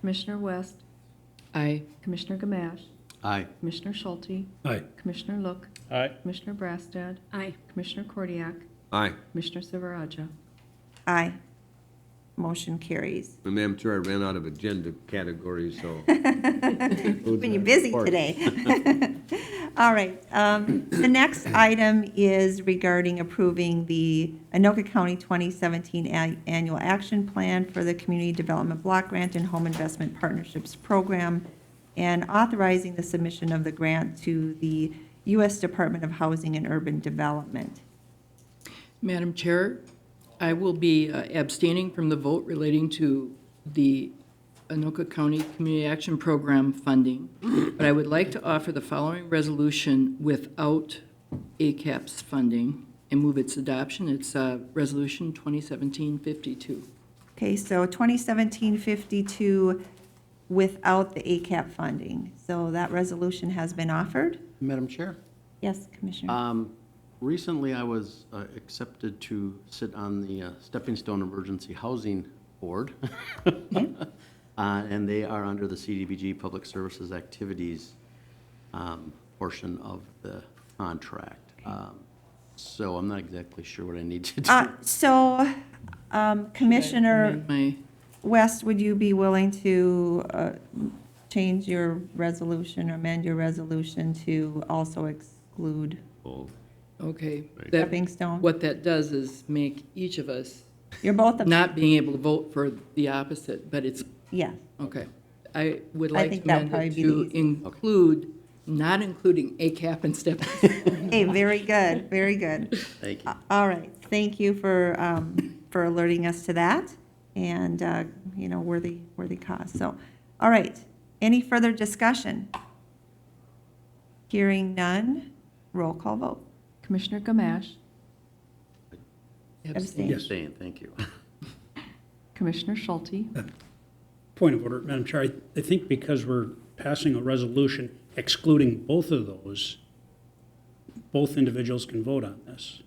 Commissioner West. Aye. Commissioner Gamache. Aye. Commissioner Schulte. Aye. Commissioner Look. Aye. Commissioner Brassad. Aye. Commissioner Kordiak. Aye. Commissioner Silveraja. Aye. Motion carries. And Madam Chair, I ran out of agenda categories, so. When you're busy today. All right. The next item is regarding approving the Anoka County 2017 Annual Action Plan for the Community Development Block Grant and Home Investment Partnerships Program, and authorizing the submission of the grant to the U.S. Department of Housing and Urban Development. Madam Chair, I will be abstaining from the vote relating to the Anoka County Community Action Program funding, but I would like to offer the following resolution without ACAP's funding and move its adoption. It's Resolution 2017-52. Okay, so 2017-52 without the ACAP funding. So that resolution has been offered. Madam Chair? Yes, Commissioner. Recently, I was accepted to sit on the Stepping Stone Emergency Housing Board. And they are under the CDBG Public Services Activities portion of the contract. So I'm not exactly sure what I need to do. Commissioner West, would you be willing to change your resolution or amend your resolution to also exclude Okay. Stepping Stone? What that does is make each of us You're both not being able to vote for the opposite, but it's, yeah. okay. I would I like think to that'd amend probably it be to the include, not including ACAP and stepping stone. Hey, very good, very good. Thank you. All right, thank you for alerting us to that, and, worthy cause. So, all right, any further discussion? Hearing none, roll call vote. Commissioner Gamache. Abstain. Abstain, thank you. Commissioner Schulte. Point of order, Madam Chair, I think because we're passing a resolution excluding both of those, both individuals can vote on this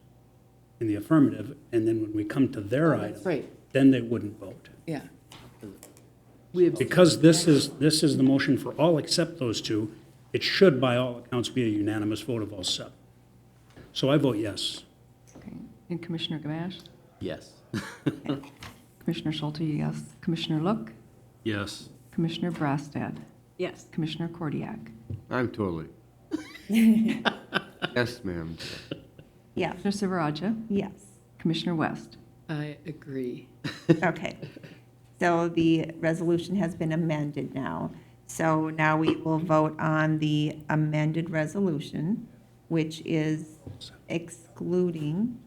in the affirmative, and then when we come to their item. That's right. then they wouldn't vote. Yeah. Because this is the motion for all except those two, it should by all accounts be a unanimous vote of all seven. So I vote yes. Okay. And Commissioner Gamache? Yes. Commissioner Schulte, yes. Commissioner Look? Yes. Commissioner Brastad? Yes. Commissioner Kordiak? I'm totally. Yes, ma'am. Yeah, Commissioner Silveraja? yes. Commissioner West? I agree. Okay. So the resolution has been amended now. So now we will vote on the amended resolution, which is excluding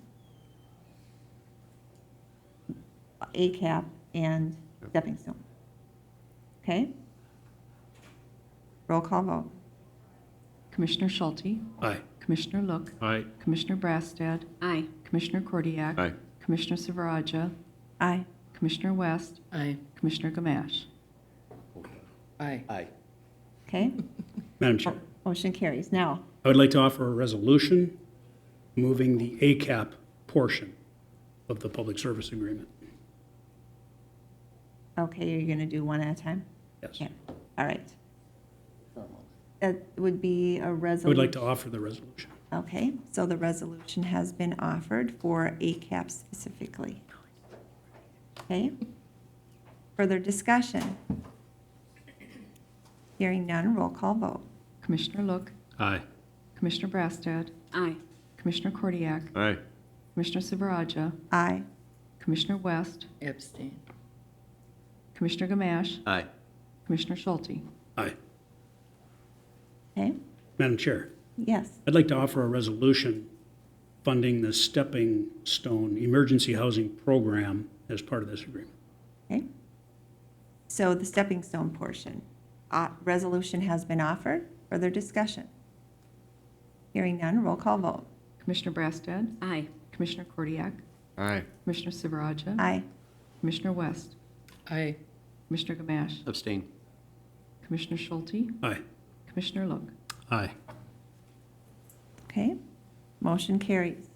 ACAP and stepping stone. Okay? Roll call vote. Commissioner Schulte? Aye. Commissioner Look? Aye. Commissioner Brastad? Aye. Commissioner Kordiak? Aye. Commissioner Silveraja? Aye. Commissioner West? Aye. Commissioner Gamache? Aye. Aye. Okay? Madam Chair, Motion carries. Now, I would like to offer a resolution moving the ACAP portion of the public service agreement. okay, you're going to do one at a time? Yes. Okay. All right. That would be a I resolution. would like to offer the resolution. Okay, so the resolution has been offered for ACAP specifically. Okay? Further discussion? Hearing none, roll call vote. Commissioner Look? Aye. Commissioner Brastad? Aye. Commissioner Kordiak? Aye. Commissioner Silveraja? Aye. Commissioner West? Abstain. Commissioner Gamache? Aye. Commissioner Schulte? Aye. Okay? Madam Chair, Yes. I'd like to offer a resolution funding the Stepping Stone Emergency Housing Program as part of this agreement. Okay? So the stepping stone portion, resolution has been offered. Further discussion? Hearing none, roll call vote. Commissioner Brastad? Aye. Commissioner Kordiak? Aye. Commissioner Silveraja? Aye. Commissioner West? Aye. Commissioner Gamache? Abstain. Commissioner Schulte? Aye. Commissioner Look? Aye. Okay? Motion carries.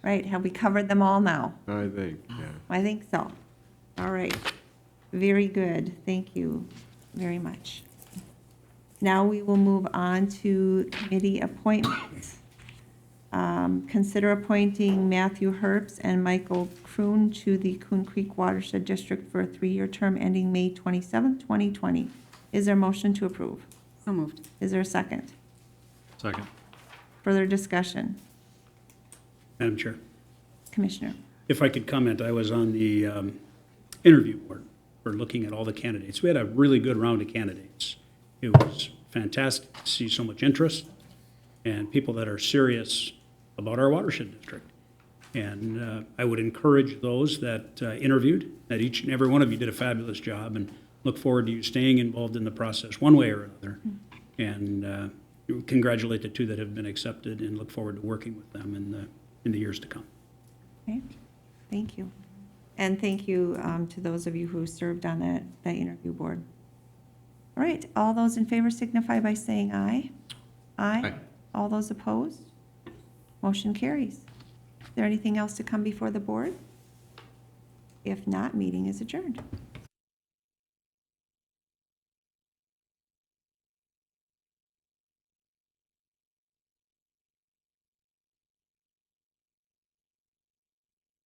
Right, have we covered them all now? I think, yeah. I think so. All right. Very good. Thank you very much. Now we will move on to committee appointments. Consider appointing Matthew Herbst and Michael Kroon to the Coon Creek Watershed District for a 3-year term ending May 27, 2020. Is there a motion to approve? So moved. Is there a second? Second. Further discussion? Madam Chair, Commissioner? if I could comment, I was on the interview board for looking at all the candidates. We had a really good round of candidates. It was fantastic to see so much interest and people that are serious about our watershed district. And I would encourage those that interviewed, that each and every one of you did a fabulous job, and look forward to you staying involved in the process one way or another. And congratulate the two that have been accepted and look forward to working with them in the years to come. Okay, thank you. And thank you to those of you who served on that interview board. All right, all those in favor signify by saying aye. Aye. Aye. All those opposed? Motion carries. Is there anything else to come before the board? If not, meeting is adjourned.